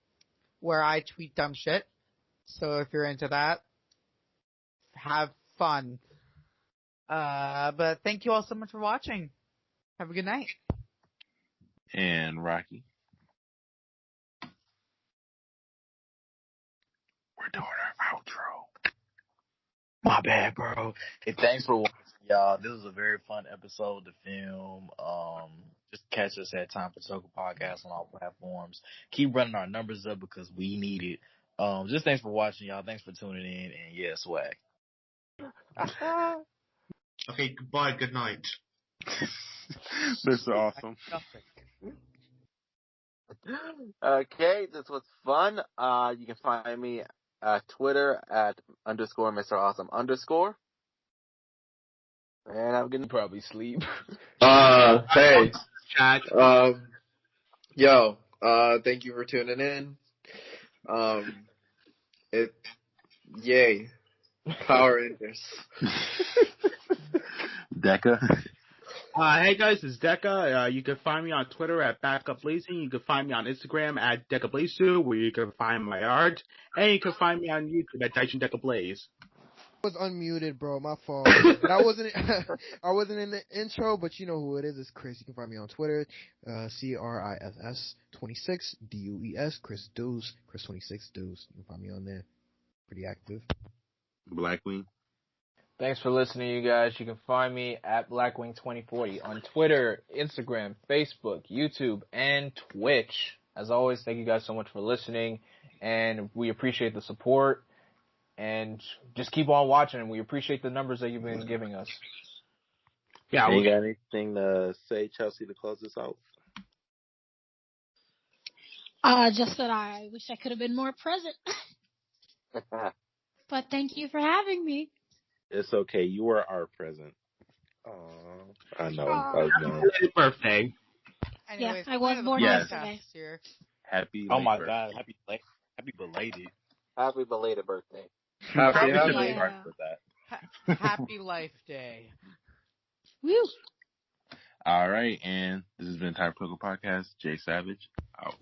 F: where I tweet dumb shit. So if you're into that, have fun. But thank you all so much for watching. Have a good night.
A: And Rocky. We're doing our outro.
E: My bad, bro. Hey, thanks for watching, y'all. This was a very fun episode to film. Just catch us at Time for Toku Podcast on all platforms. Keep running our numbers up because we need it. Just thanks for watching, y'all. Thanks for tuning in, and yeah, swag.
D: Okay, goodbye, good night.
A: Mr. Awesome.
H: Okay, this was fun. You can find me at Twitter at _Mr. Awesome _ And I'm gonna
B: Probably sleep.
H: Hey.
D: Chat.
H: Thank you for tuning in. Yay. Power Rangers.
A: Deka.
D: Hey guys, it's Deka. You can find me on Twitter at Deka Blazing. You can find me on Instagram at Deka Blazing, where you can find my art, and you can find me on YouTube at Deka Blaze.
K: I was unmuted, bro. My fault. And I wasn't. I wasn't in the intro, but you know who it is. It's Criss. You can find me on Twitter, CRISS26 DUES. Criss Dews. Criss26 Dews. You can find me on there. Pretty active.
A: Blackwing.
B: Thanks for listening, you guys. You can find me at Blackwing2040 on Twitter, Instagram, Facebook, YouTube, and Twitch. As always, thank you guys so much for listening, and we appreciate the support. And just keep on watching, and we appreciate the numbers that you've been giving us.
A: Yeah, you got anything to say, Chelsea, to close this out?
C: Just that I wish I could have been more present. But thank you for having me.
A: It's okay. You were our present. Aww. I know.
D: Happy birthday.
F: Anyways,
C: yeah, I was born yesterday.
A: Happy
L: Oh my
A: birthday.
L: God. Happy belated.
I: Happy belated birthday.
G: Happy
F: Happy Life Day.
C: Woo!
A: All right, and this has been Time For Toku Podcast. Jsavage out.